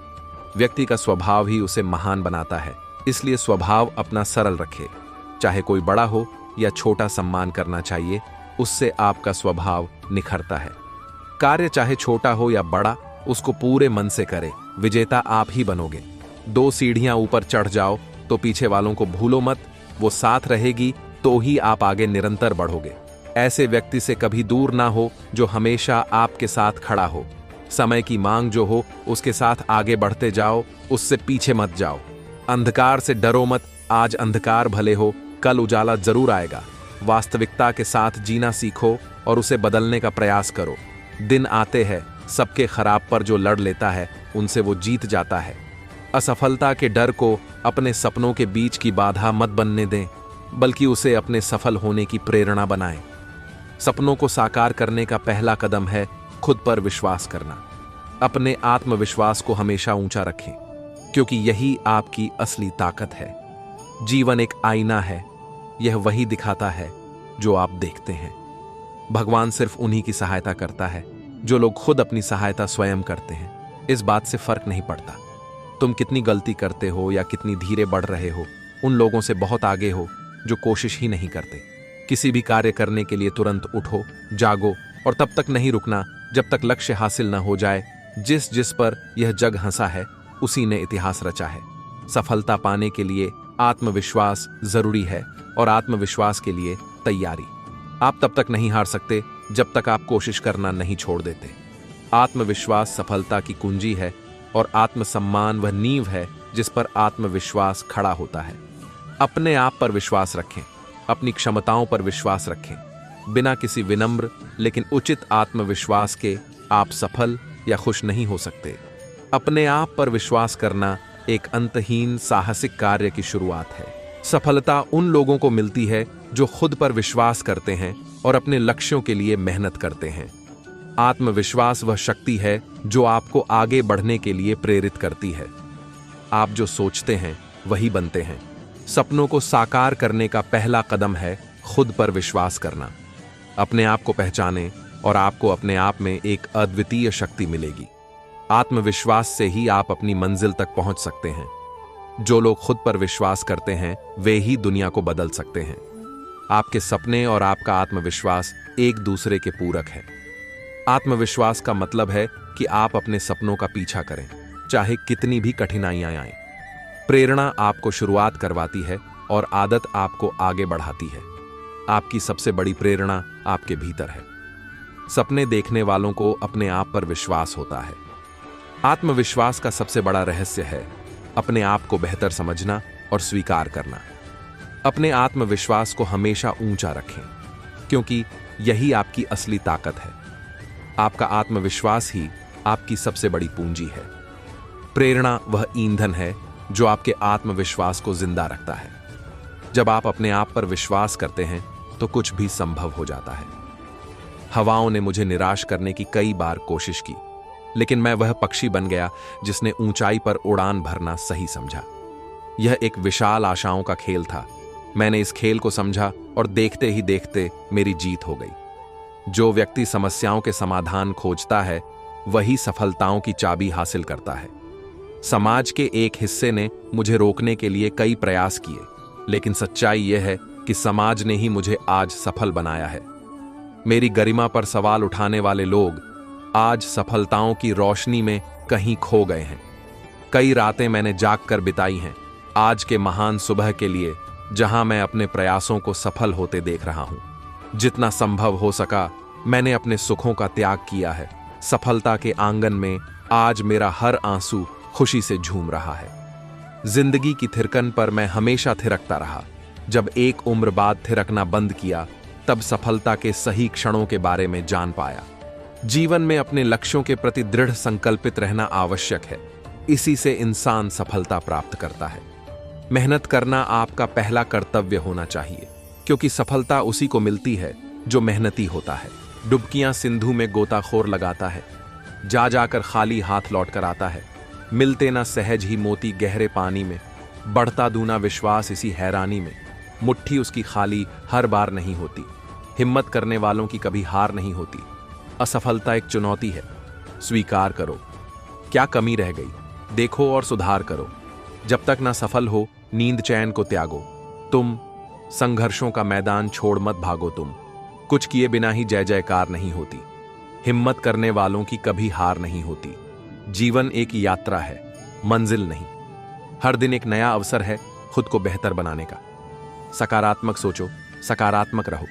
व्यक्ति का स्वभाव ही उसे महान बनाता है, इसलिए स्वभाव अपना सरल रखे। चाहे कोई बड़ा हो या छोटा, सम्मान करना चाहिए, उससे आपका स्वभाव निखरता है। कार्य चाहे छोटा हो या बड़ा, उसको पूरे मन से करे, विजेता आप ही बनोगे। 2 सीढ़ियां ऊपर चढ़ जाओ तो पीछे वालों को भूलो मत, वो साथ रहेगी तो ही आप आगे निरंतर बढ़ोगे। ऐसे व्यक्ति से कभी दूर ना हो जो हमेशा आपके साथ खड़ा हो। समय की मांग जो हो उसके साथ आगे बढ़ते जाओ, उससे पीछे मत जाओ। अंधकार से डरो मत, आज अंधकार भले हो कल उजाला जरूर आएगा। वास्तविकता के साथ जीना सीखो और उसे बदलने का प्रयास करो। दिन आते हैं, सबके खराब पर जो लड़ लेता है उनसे वो जीत जाता है। असफलता के डर को अपने सपनों के बीच की बाधा मत बनने दें, बल्कि उसे अपने सफल होने की प्रेरणा बनाएं। सपनों को साकार करने का पहला कदम है खुद पर विश्वास करना। अपने आत्मविश्वास को हमेशा ऊंचा रखें, क्योंकि यही आपकी असली ताकत है। जीवन एक आईना है, यह वही दिखाता है जो आप देखते हैं। भगवान सिर्फ उन्हीं की सहायता करता है जो लोग खुद अपनी सहायता स्वयं करते हैं। इस बात से फर्क नहीं पड़ता तुम कितनी गलती करते हो या कितनी धीरे बढ़ रहे हो, उन लोगों से बहुत आगे हो जो कोशिश ही नहीं करते। किसी भी कार्य करने के लिए तुरंत उठो, जागो और तब तक नहीं रुकना जब तक लक्ष्य हासिल न हो जाए। जिस पर यह जग हंसा है उसी ने इतिहास रचा है। सफलता पाने के लिए आत्मविश्वास जरूरी है और आत्मविश्वास के लिए तैयारी। आप तब तक नहीं हार सकते जब तक आप कोशिश करना नहीं छोड़ देते। आत्मविश्वास सफलता की कुंजी है और आत्मसम्मान वह नींव है जिस पर आत्मविश्वास खड़ा होता है। अपने आप पर विश्वास रखें, अपनी क्षमताओं पर विश्वास रखें। बिना किसी विनम्र लेकिन उचित आत्मविश्वास के आप सफल या खुश नहीं हो सकते। अपने आप पर विश्वास करना एक अंतहीन साहसिक कार्य की शुरुआत है। सफलता उन लोगों को मिलती है जो खुद पर विश्वास करते हैं और अपने लक्ष्यों के लिए मेहनत करते हैं। आत्मविश्वास वह शक्ति है जो आपको आगे बढ़ने के लिए प्रेरित करती है। आप जो सोचते हैं वही बनते हैं। सपनों को साकार करने का पहला कदम है खुद पर विश्वास करना। अपने आप को पहचानें और आपको अपने आप में एक अद्वितीय शक्ति मिलेगी। आत्मविश्वास से ही आप अपनी मंजिल तक पहुंच सकते हैं। जो लोग खुद पर विश्वास करते हैं वे ही दुनिया को बदल सकते हैं। आपके सपने और आपका आत्मविश्वास एक दूसरे के पूरक है। आत्मविश्वास का मतलब है कि आप अपने सपनों का पीछा करें, चाहे कितनी भी कठिनाइयां आएं। प्रेरणा आपको शुरुआत करवाती है और आदत आपको आगे बढ़ाती है। आपकी सबसे बड़ी प्रेरणा आपके भीतर है। सपने देखने वालों को अपने आप पर विश्वास होता है। आत्मविश्वास का सबसे बड़ा रहस्य है अपने आप को बेहतर समझना और स्वीकार करना। अपने आत्मविश्वास को हमेशा ऊंचा रखें, क्योंकि यही आपकी असली ताकत है। आपका आत्मविश्वास ही आपकी सबसे बड़ी पूंजी है। प्रेरणा वह ईंधन है जो आपके आत्मविश्वास को जिंदा रखता है। जब आप अपने आप पर विश्वास करते हैं तो कुछ भी संभव हो जाता है। हवाओं ने मुझे निराश करने की कई बार कोशिश की, लेकिन मैं वह पक्षी बन गया जिसने ऊंचाई पर उड़ान भरना सही समझा। यह एक विशाल आशाओं का खेल था। मैंने इस खेल को समझा और देखते ही देखते मेरी जीत हो गई। जो व्यक्ति समस्याओं के समाधान खोजता है वही सफलताओं की चाबी हासिल करता है। समाज के एक हिस्से ने मुझे रोकने के लिए कई प्रयास किए, लेकिन सच्चाई यह है कि समाज ने ही मुझे आज सफल बनाया है। मेरी गरिमा पर सवाल उठाने वाले लोग आज सफलताओं की रोशनी में कहीं खो गए हैं। कई रातें मैंने जागकर बिताई हैं आज के महान सुबह के लिए, जहां मैं अपने प्रयासों को सफल होते देख रहा हूं। जितना संभव हो सका मैंने अपने सुखों का त्याग किया है। सफलता के आंगन में आज मेरा हर आंसू खुशी से झूम रहा है। जिंदगी की थिरकन पर मैं हमेशा थिरकता रहा। जब एक उम्र बाद थिरकना बंद किया, तब सफलता के सही क्षणों के बारे में जान पाया। जीवन में अपने लक्ष्यों के प्रति दृढ़ संकल्पित रहना आवश्यक है। इसी से इंसान सफलता प्राप्त करता है। मेहनत करना आपका पहला कर्तव्य होना चाहिए, क्योंकि सफलता उसी को मिलती है जो मेहनती होता है। डुबकियां सिंधु में गोताखोर लगाता है, जा जाकर खाली हाथ लौट कर आता है। मिलते ना सहज ही मोती गहरे पानी में, बढ़ता दूना विश्वास इसी हैरानी में। मुट्ठी उसकी खाली हर बार नहीं होती। हिम्मत करने वालों की कभी हार नहीं होती। असफलता एक चुनौती है, स्वीकार करो। क्या कमी रह गई, देखो और सुधार करो। जब तक ना सफल हो, नींद चैन को त्यागो। तुम संघर्षों का मैदान छोड़ मत भागो। तुम कुछ किए बिना ही जय जयकार नहीं होती। हिम्मत करने वालों की कभी हार नहीं होती। जीवन एक यात्रा है, मंजिल नहीं। हर दिन एक नया अवसर है खुद को बेहतर बनाने का। सकारात्मक सोचो, सकारात्मक रहो।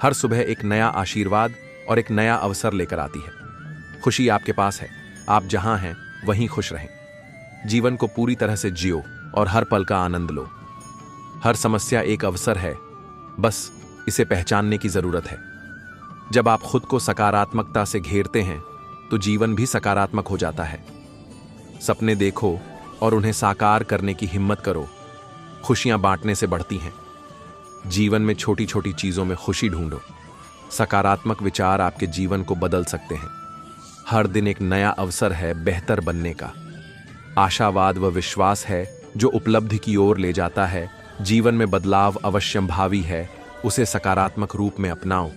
हर सुबह एक नया आशीर्वाद और एक नया अवसर लेकर आती है। खुशी आपके पास है, आप जहां हैं वहीं खुश रहें। जीवन को पूरी तरह से जियो और हर पल का आनंद लो। हर समस्या एक अवसर है, बस इसे पहचानने की जरूरत है। जब आप खुद को सकारात्मकता से घेरते हैं तो जीवन भी सकारात्मक हो जाता है। सपने देखो और उन्हें साकार करने की हिम्मत करो। खुशियां बांटने से बढ़ती हैं। जीवन में छोटी छोटी चीजों में खुशी ढूंढो। सकारात्मक विचार आपके जीवन को बदल सकते हैं। हर दिन एक नया अवसर है बेहतर बनने का। आशावाद व विश्वास है जो उपलब्धि की ओर ले जाता है। जीवन में बदलाव अवश्यंभावी है, उसे सकारात्मक रूप में अपनाओ।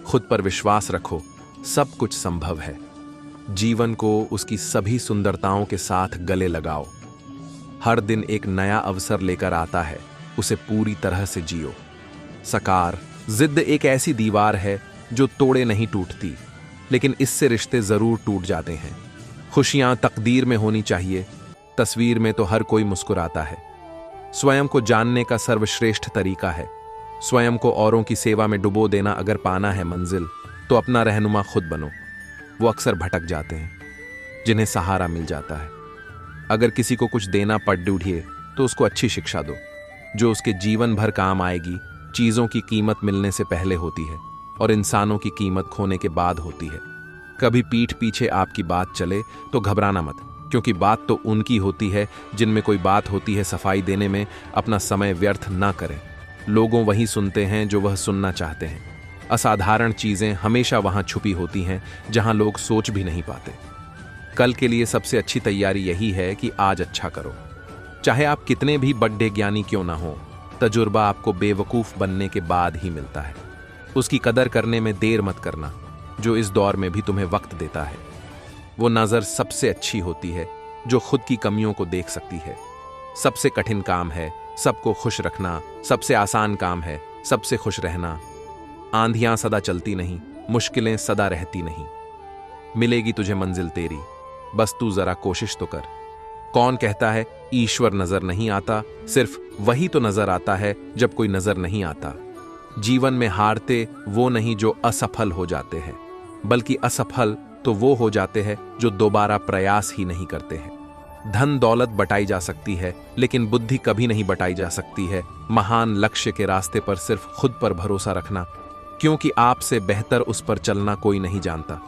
खुद पर विश्वास रखो, सब कुछ संभव है। जीवन को उसकी सभी सुंदरताओं के साथ गले लगाओ। हर दिन एक नया अवसर लेकर आता है, उसे पूरी तरह से जियो। सकार जिद एक ऐसी दीवार है जो तोड़े नहीं टूटती, लेकिन इससे रिश्ते जरूर टूट जाते हैं। खुशियां तकदीर में होनी चाहिए, तस्वीर में तो हर कोई मुस्कुराता है। स्वयं को जानने का सर्वश्रेष्ठ तरीका है। स्वयं को औरों की सेवा में डुबो देना। अगर पाना है मंजिल तो अपना रहनुमा खुद बनो। वो अक्सर भटक जाते हैं जिन्हें सहारा मिल जाता है। अगर किसी को कुछ देना पड़ ढूंढिए तो उसको अच्छी शिक्षा दो, जो उसके जीवन भर काम आएगी। चीजों की कीमत मिलने से पहले होती है और इंसानों की कीमत खोने के बाद होती है। कभी पीठ पीछे आपकी बात चले तो घबराना मत, क्योंकि बात तो उनकी होती है जिनमें कोई बात होती है। सफाई देने में अपना समय व्यर्थ ना करें। लोगों वही सुनते हैं जो वह सुनना चाहते हैं। असाधारण चीजें हमेशा वहां छुपी होती हैं जहां लोग सोच भी नहीं पाते। कल के लिए सबसे अच्छी तैयारी यही है कि आज अच्छा करो। चाहे आप कितने भी बड़े ज्ञानी क्यों ना हो, तजुर्बा आपको बेवकूफ बनने के बाद ही मिलता है। उसकी कदर करने में देर मत करना जो इस दौर में भी तुम्हें वक्त देता है। वो नजर सबसे अच्छी होती है जो खुद की कमियों को देख सकती है। सबसे कठिन काम है सबको खुश रखना, सबसे आसान काम है सबसे खुश रहना। आंधियां सदा चलती नहीं, मुश्किलें सदा रहती नहीं। मिलेगी तुझे मंजिल तेरी, बस तू जरा कोशिश तो कर। कौन कहता है ईश्वर नजर नहीं आता? सिर्फ वही तो नजर आता है जब कोई नजर नहीं आता। जीवन में हारते वो नहीं जो असफल हो जाते हैं, बल्कि असफल तो वो हो जाते हैं जो दोबारा प्रयास ही नहीं करते हैं। धन दौलत बटाई जा सकती है, लेकिन बुद्धि कभी नहीं बटाई जा सकती है। महान लक्ष्य के रास्ते पर सिर्फ खुद पर भरोसा रखना, क्योंकि आपसे बेहतर उस पर चलना कोई नहीं जानता।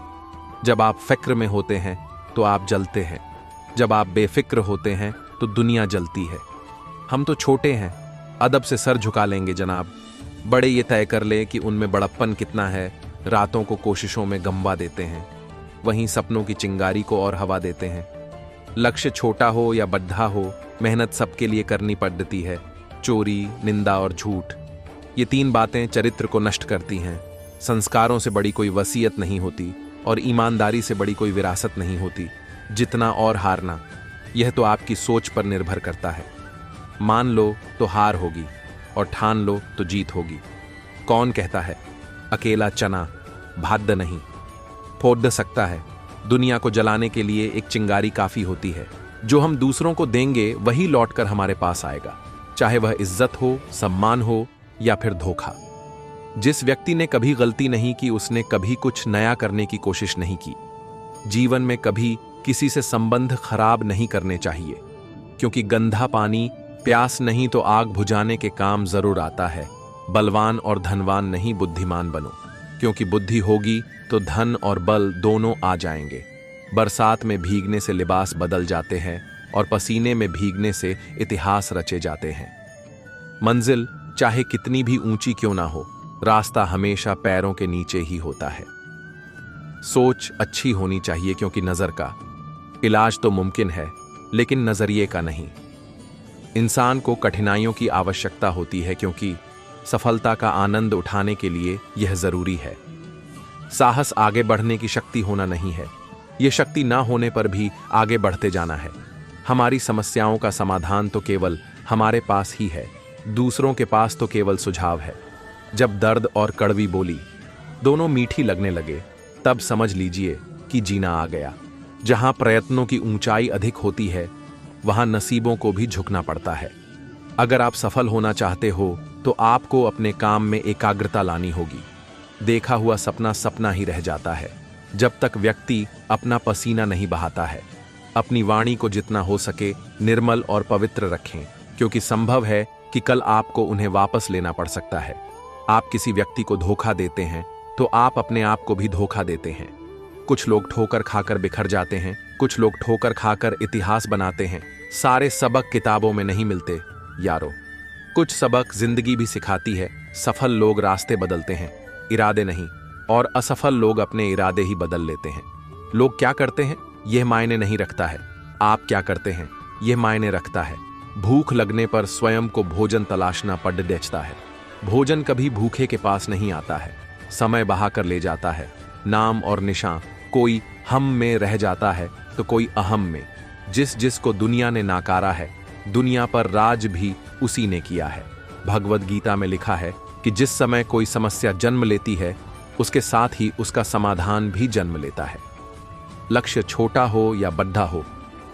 जब आप फिक्र में होते हैं तो आप जलते हैं, जब आप बेफिक्र होते हैं तो दुनिया जलती है। हम तो छोटे हैं, अदब से सर झुका लेंगे जनाब। बड़े ये तय कर ले कि उनमें बड़प्पन कितना है। रातों को कोशिशों में गंवा देते हैं, वहीं सपनों की चिंगारी को और हवा देते हैं। लक्ष्य छोटा हो या बड़ा हो, मेहनत सबके लिए करनी पड़ती है। चोरी, निंदा और झूठ, ये तीन बातें चरित्र को नष्ट करती हैं। संस्कारों से बड़ी कोई वसीयत नहीं होती और ईमानदारी से बड़ी कोई विरासत नहीं होती। जितना और हारना, यह तो आपकी सोच पर निर्भर करता है। मान लो तो हार होगी और ठान लो तो जीत होगी। कौन कहता है अकेला चना भाद्य नहीं फोड़ सकता है? दुनिया को जलाने के लिए एक चिंगारी काफी होती है। जो हम दूसरों को देंगे वही लौटकर हमारे पास आएगा, चाहे वह इज्जत हो, सम्मान हो या फिर धोखा। जिस व्यक्ति ने कभी गलती नहीं की, उसने कभी कुछ नया करने की कोशिश नहीं की। जीवन में कभी किसी से संबंध खराब नहीं करने चाहिए, क्योंकि गंदा पानी प्यास नहीं तो आग बुझाने के काम जरूर आता है। बलवान और धनवान नहीं, बुद्धिमान बनो, क्योंकि बुद्धि होगी तो धन और बल दोनों आ जाएंगे। बरसात में भीगने से लिबास बदल जाते हैं और पसीने में भीगने से इतिहास रचे जाते हैं। मंजिल चाहे कितनी भी ऊंची क्यों ना हो, रास्ता हमेशा पैरों के नीचे ही होता है। सोच अच्छी होनी चाहिए, क्योंकि नजर का इलाज तो मुमकिन है, लेकिन नजरिए का नहीं। इंसान को कठिनाइयों की आवश्यकता होती है, क्योंकि सफलता का आनंद उठाने के लिए यह जरूरी है। साहस आगे बढ़ने की शक्ति होना नहीं है, यह शक्ति ना होने पर भी आगे बढ़ते जाना है। हमारी समस्याओं का समाधान तो केवल हमारे पास ही है, दूसरों के पास तो केवल सुझाव है। जब दर्द और कड़वी बोली दोनों मीठी लगने लगे, तब समझ लीजिए कि जीना आ गया। जहां प्रयत्नों की ऊंचाई अधिक होती है, वहां नसीबों को भी झुकना पड़ता है। अगर आप सफल होना चाहते हो तो आपको अपने काम में एकाग्रता लानी होगी। देखा हुआ सपना सपना ही रह जाता है जब तक व्यक्ति अपना पसीना नहीं बहाता है। अपनी वाणी को जितना हो सके निर्मल और पवित्र रखें, क्योंकि संभव है कि कल आपको उन्हें वापस लेना पड़ सकता है। आप किसी व्यक्ति को धोखा देते हैं तो आप अपने आप को भी धोखा देते हैं। कुछ लोग ठोकर खाकर बिखर जाते हैं, कुछ लोग ठोकर खाकर इतिहास बनाते हैं। सारे सबक किताबों में नहीं मिलते यारो। कुछ सबक जिंदगी भी सिखाती है। सफल लोग रास्ते बदलते हैं, इरादे नहीं, और असफल लोग अपने इरादे ही बदल लेते हैं। लोग क्या करते हैं यह मायने नहीं रखता है, आप क्या करते हैं यह मायने रखता है। भूख लगने पर स्वयं को भोजन तलाशना पड़ देता है। भोजन कभी भूखे के पास नहीं आता है, समय बहाकर ले जाता है। नाम और निशान, कोई हम में रह जाता है तो कोई अहम में। जिस जिसको दुनिया ने नाकारा है, दुनिया पर राज भी उसी ने किया है। भगवद गीता में लिखा है कि जिस समय कोई समस्या जन्म लेती है, उसके साथ ही उसका समाधान भी जन्म लेता है। लक्ष्य छोटा हो या बड़ा हो,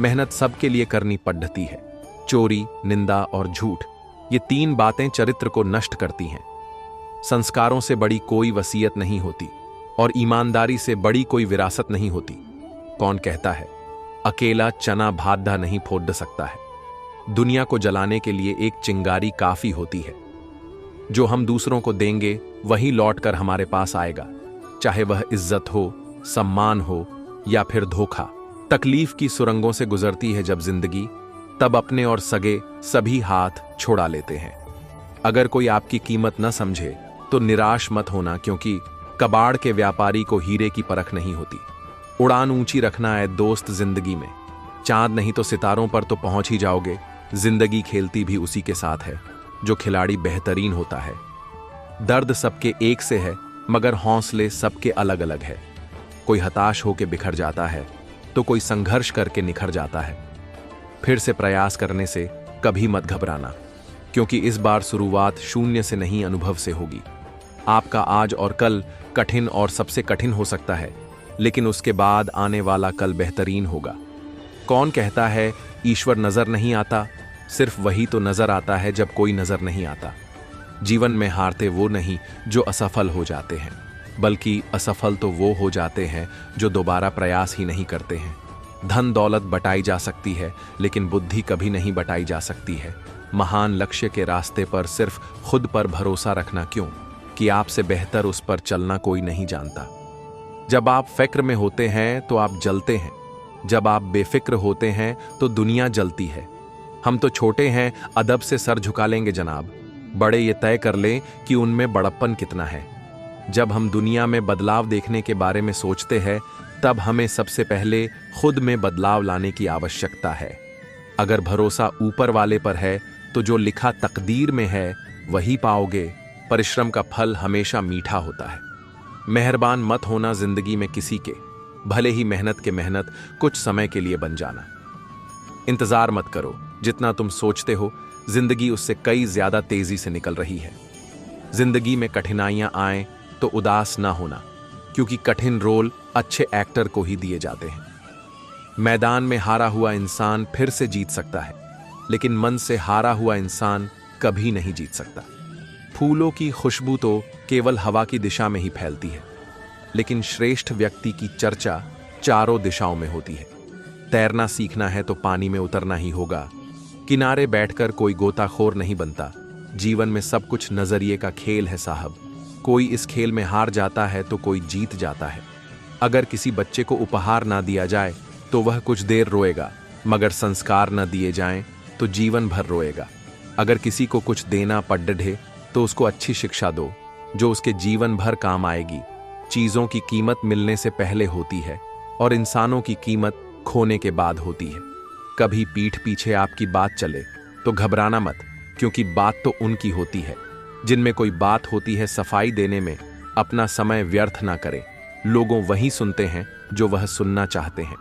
मेहनत सबके लिए करनी पड़ती है। चोरी, निंदा और झूठ, ये तीन बातें चरित्र को नष्ट करती हैं। संस्कारों से बड़ी कोई वसीयत नहीं होती और ईमानदारी से बड़ी कोई विरासत नहीं होती। कौन कहता है अकेला चना भाद्दा नहीं फोड़ सकता है? दुनिया को जलाने के लिए एक चिंगारी काफी होती है। जो हम दूसरों को देंगे वही लौट कर हमारे पास आएगा, चाहे वह इज्जत हो, सम्मान हो या फिर धोखा। तकलीफ की सुरंगों से गुजरती है जब जिंदगी, तब अपने और सगे सभी हाथ छोड़ा लेते हैं। अगर कोई आपकी कीमत न समझे तो निराश मत होना, क्योंकि कबाड़ के व्यापारी को हीरे की परख नहीं होती। उड़ान ऊंची रखना है दोस्त जिंदगी में, चांद नहीं तो सितारों पर तो पहुंच ही जाओगे। जिंदगी खेलती भी उसी के साथ है जो खिलाड़ी बेहतरीन होता है। दर्द सबके एक से है, मगर हौसले सबके अलग अलग है। कोई हताश होकर बिखर जाता है तो कोई संघर्ष करके निखर जाता है। फिर से प्रयास करने से कभी मत घबराना, क्योंकि इस बार शुरुआत शून्य से नहीं, अनुभव से होगी। आपका आज और कल कठिन और सबसे कठिन हो सकता है, लेकिन उसके बाद आने वाला कल बेहतरीन होगा। कौन कहता है ईश्वर नजर नहीं आता? सिर्फ वही तो नजर आता है जब कोई नजर नहीं आता। जीवन में हारते वो नहीं जो असफल हो जाते हैं, बल्कि असफल तो वो हो जाते हैं जो दोबारा प्रयास ही नहीं करते हैं। धन दौलत बटाई जा सकती है, लेकिन बुद्धि कभी नहीं बटाई जा सकती है। महान लक्ष्य के रास्ते पर सिर्फ खुद पर भरोसा रखना क्यों, कि आपसे बेहतर उस पर चलना कोई नहीं जानता। जब आप फिक्र में होते हैं तो आप जलते हैं, जब आप बेफिक्र होते हैं तो दुनिया जलती है। हम तो छोटे हैं, अदब से सर झुका लेंगे जनाब। बड़े ये तय कर लें कि उनमें बड़प्पन कितना है। जब हम दुनिया में बदलाव देखने के बारे में सोचते हैं, तब हमें सबसे पहले खुद में बदलाव लाने की आवश्यकता है। अगर भरोसा ऊपर वाले पर है तो जो लिखा तकदीर में है वही पाओगे। परिश्रम का फल हमेशा मीठा होता है। मेहरबान मत होना जिंदगी में किसी के, भले ही मेहनत के मेहनत कुछ समय के लिए बन जाना। इंतजार मत करो, जितना तुम सोचते हो जिंदगी उससे कई ज्यादा तेजी से निकल रही है। जिंदगी में कठिनाइयां आए तो उदास ना होना, क्योंकि कठिन रोल अच्छे एक्टर को ही दिए जाते हैं। मैदान में हारा हुआ इंसान फिर से जीत सकता है, लेकिन मन से हारा हुआ इंसान कभी नहीं जीत सकता। फूलों की खुशबू तो केवल हवा की दिशा में ही फैलती है, लेकिन श्रेष्ठ व्यक्ति की चर्चा चारों दिशाओं में होती है। तैरना सीखना है तो पानी में उतरना ही होगा। किनारे बैठकर कोई गोताखोर नहीं बनता। जीवन में सब कुछ नजरिए का खेल है साहब। कोई इस खेल में हार जाता है तो कोई जीत जाता है। अगर किसी बच्चे को उपहार ना दिया जाए तो वह कुछ देर रोएगा, मगर संस्कार न दिए जाएं तो जीवन भर रोएगा। अगर किसी को कुछ देना पड़ ढे तो उसको अच्छी शिक्षा दो, जो उसके जीवन भर काम आएगी। चीजों की कीमत मिलने से पहले होती है और इंसानों की कीमत खोने के बाद होती है। कभी पीठ पीछे आपकी बात चले तो घबराना मत, क्योंकि बात तो उनकी होती है। जिनमें कोई बात होती है सफाई देने में अपना समय व्यर्थ ना करें। लोगों वही सुनते हैं जो वह सुनना चाहते हैं।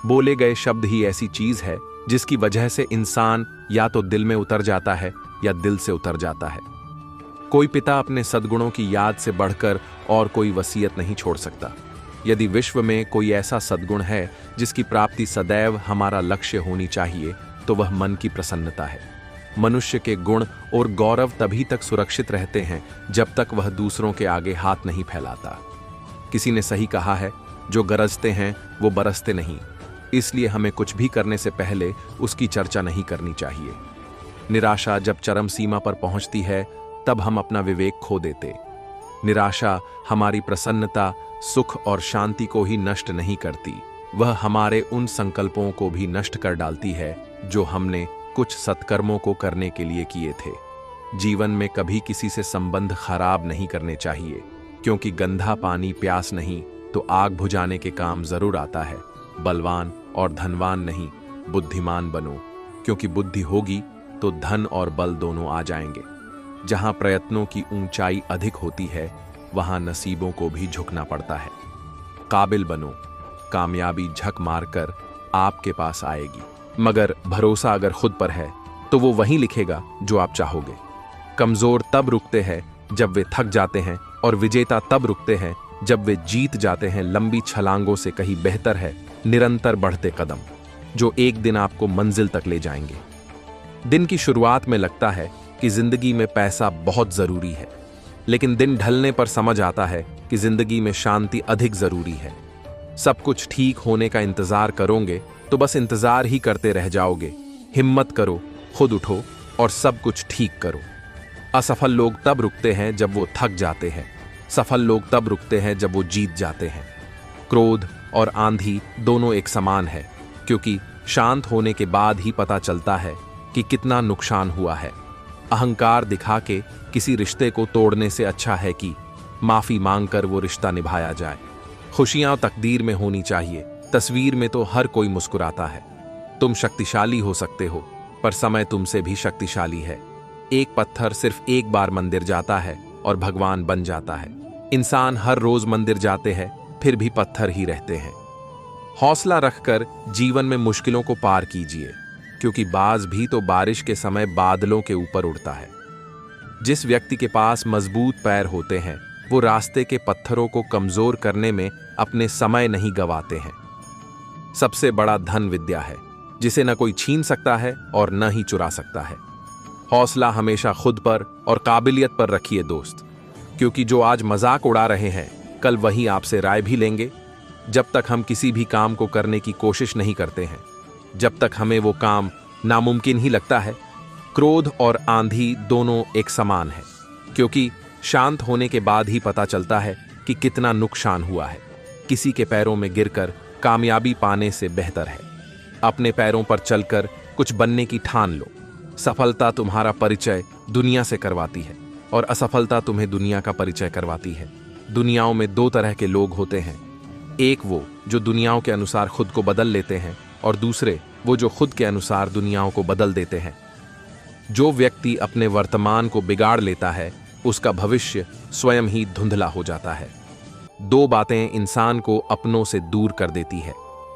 बोले गए शब्द ही ऐसी चीज है जिसकी वजह से इंसान या तो दिल में उतर जाता है या दिल से उतर जाता है। कोई पिता अपने सद्गुणों की याद से बढ़कर और कोई वसीयत नहीं छोड़ सकता। यदि विश्व में कोई ऐसा सद्गुण है जिसकी प्राप्ति सदैव हमारा लक्ष्य होनी चाहिए, तो वह मन की प्रसन्नता है। मनुष्य के गुण और गौरव तभी तक सुरक्षित रहते हैं जब तक वह दूसरों के आगे हाथ नहीं फैलाता। किसी ने सही कहा है, जो गरजते हैं वो बरसते नहीं। इसलिए हमें कुछ भी करने से पहले उसकी चर्चा नहीं करनी चाहिए। निराशा जब चरम सीमा पर पहुंचती है तब हम अपना विवेक खो देते। निराशा हमारी प्रसन्नता, सुख और शांति को ही नष्ट नहीं करती, वह हमारे उन संकल्पों को भी नष्ट कर डालती है जो हमने कुछ सत्कर्मों को करने के लिए किए थे। जीवन में कभी किसी से संबंध खराब नहीं करने चाहिए, क्योंकि गंदा पानी प्यास नहीं तो आग बुझाने के काम जरूर आता है। बलवान और धनवान नहीं, बुद्धिमान बनो, क्योंकि बुद्धि होगी तो धन और बल दोनों आ जाएंगे। जहां प्रयत्नों की ऊंचाई अधिक होती है, वहां नसीबों को भी झुकना पड़ता है। काबिल बनो, कामयाबी झक मारकर आपके पास आएगी, मगर भरोसा अगर खुद पर है तो वो वही लिखेगा जो आप चाहोगे। कमजोर तब रुकते हैं जब वे थक जाते हैं, और विजेता तब रुकते हैं जब वे जीत जाते हैं। लंबी छलांगों से कहीं बेहतर है निरंतर बढ़ते कदम, जो एक दिन आपको मंजिल तक ले जाएंगे। दिन की शुरुआत में लगता है कि जिंदगी में पैसा बहुत जरूरी है, लेकिन दिन ढलने पर समझ आता है कि जिंदगी में शांति अधिक जरूरी है। सब कुछ ठीक होने का इंतजार करोगे तो बस इंतजार ही करते रह जाओगे। हिम्मत करो, खुद उठो और सब कुछ ठीक करो। असफल लोग तब रुकते हैं जब वो थक जाते हैं, सफल लोग तब रुकते हैं जब वो जीत जाते हैं। क्रोध और आंधी दोनों एक समान है, क्योंकि शांत होने के बाद ही पता चलता है कि कितना नुकसान हुआ है। अहंकार दिखा के किसी रिश्ते को तोड़ने से अच्छा है कि माफी मांगकर वो रिश्ता निभाया जाए। खुशियां तकदीर में होनी चाहिए, तस्वीर में तो हर कोई मुस्कुराता है। तुम शक्तिशाली हो सकते हो, पर समय तुमसे भी शक्तिशाली है। एक पत्थर सिर्फ एक बार मंदिर जाता है और भगवान बन जाता है। इंसान हर रोज मंदिर जाते हैं, फिर भी पत्थर ही रहते हैं। हौसला रखकर जीवन में मुश्किलों को पार कीजिए, क्योंकि बाज भी तो बारिश के समय बादलों के ऊपर उड़ता है। जिस व्यक्ति के पास मजबूत पैर होते हैं, वो रास्ते के पत्थरों को कमजोर करने में अपने समय नहीं गंवाते हैं। सबसे बड़ा धन विद्या है, जिसे न कोई छीन सकता है और न ही चुरा सकता है। हौसला हमेशा खुद पर और काबिलियत पर रखिए दोस्त, क्योंकि जो आज मजाक उड़ा रहे हैं, कल वही आपसे राय भी लेंगे। जब तक हम किसी भी काम को करने की कोशिश नहीं करते हैं, जब तक हमें वो काम नामुमकिन ही लगता है। क्रोध और आंधी दोनों एक समान है, क्योंकि शांत होने के बाद ही पता चलता है कि कितना नुकसान हुआ है। किसी के पैरों में गिरकर कामयाबी पाने से बेहतर है अपने पैरों पर चलकर कुछ बनने की ठान लो। सफलता तुम्हारा परिचय दुनिया से करवाती है और असफलता तुम्हें दुनिया का परिचय करवाती है। दुनियाओं में दो तरह के लोग होते हैं, एक वो जो दुनियाओं के अनुसार खुद को बदल लेते हैं, और दूसरे वो जो खुद के अनुसार दुनियाओं को बदल देते हैं। जो व्यक्ति अपने वर्तमान को बिगाड़ लेता है, उसका भविष्य स्वयं ही धुंधला हो जाता है। दो बातें इंसान को अपनों से दूर कर देती है,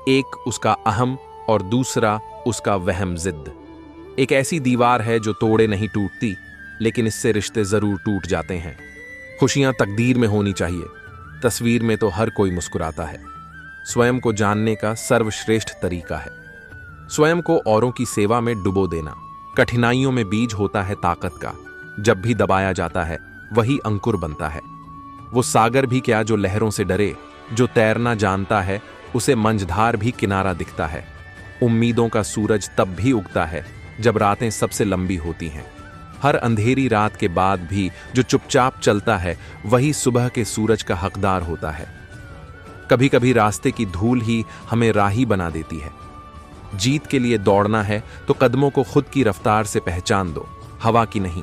एक उसका अहम और दूसरा उसका वहम जिद। एक ऐसी दीवार है जो तोड़े नहीं टूटती, लेकिन इससे रिश्ते जरूर टूट जाते हैं। खुशियां तकदीर में होनी चाहिए, तस्वीर में तो हर कोई मुस्कुराता है। स्वयं को जानने का सर्वश्रेष्ठ तरीका है स्वयं को औरों की सेवा में डुबो देना। कठिनाइयों में बीज होता है ताकत का, जब भी दबाया जाता है वही अंकुर बनता है। वो सागर भी क्या जो लहरों से डरे, जो तैरना जानता है उसे मंझधार भी किनारा दिखता है। उम्मीदों का सूरज तब भी उगता है जब रातें सबसे लंबी होती हैं। हर अंधेरी रात के बाद भी जो चुपचाप चलता है वही सुबह के सूरज का हकदार होता है। कभी कभी रास्ते की धूल ही हमें राही बना देती है। जीत के लिए दौड़ना है तो कदमों को खुद की रफ्तार से पहचान दो, हवा की नहीं।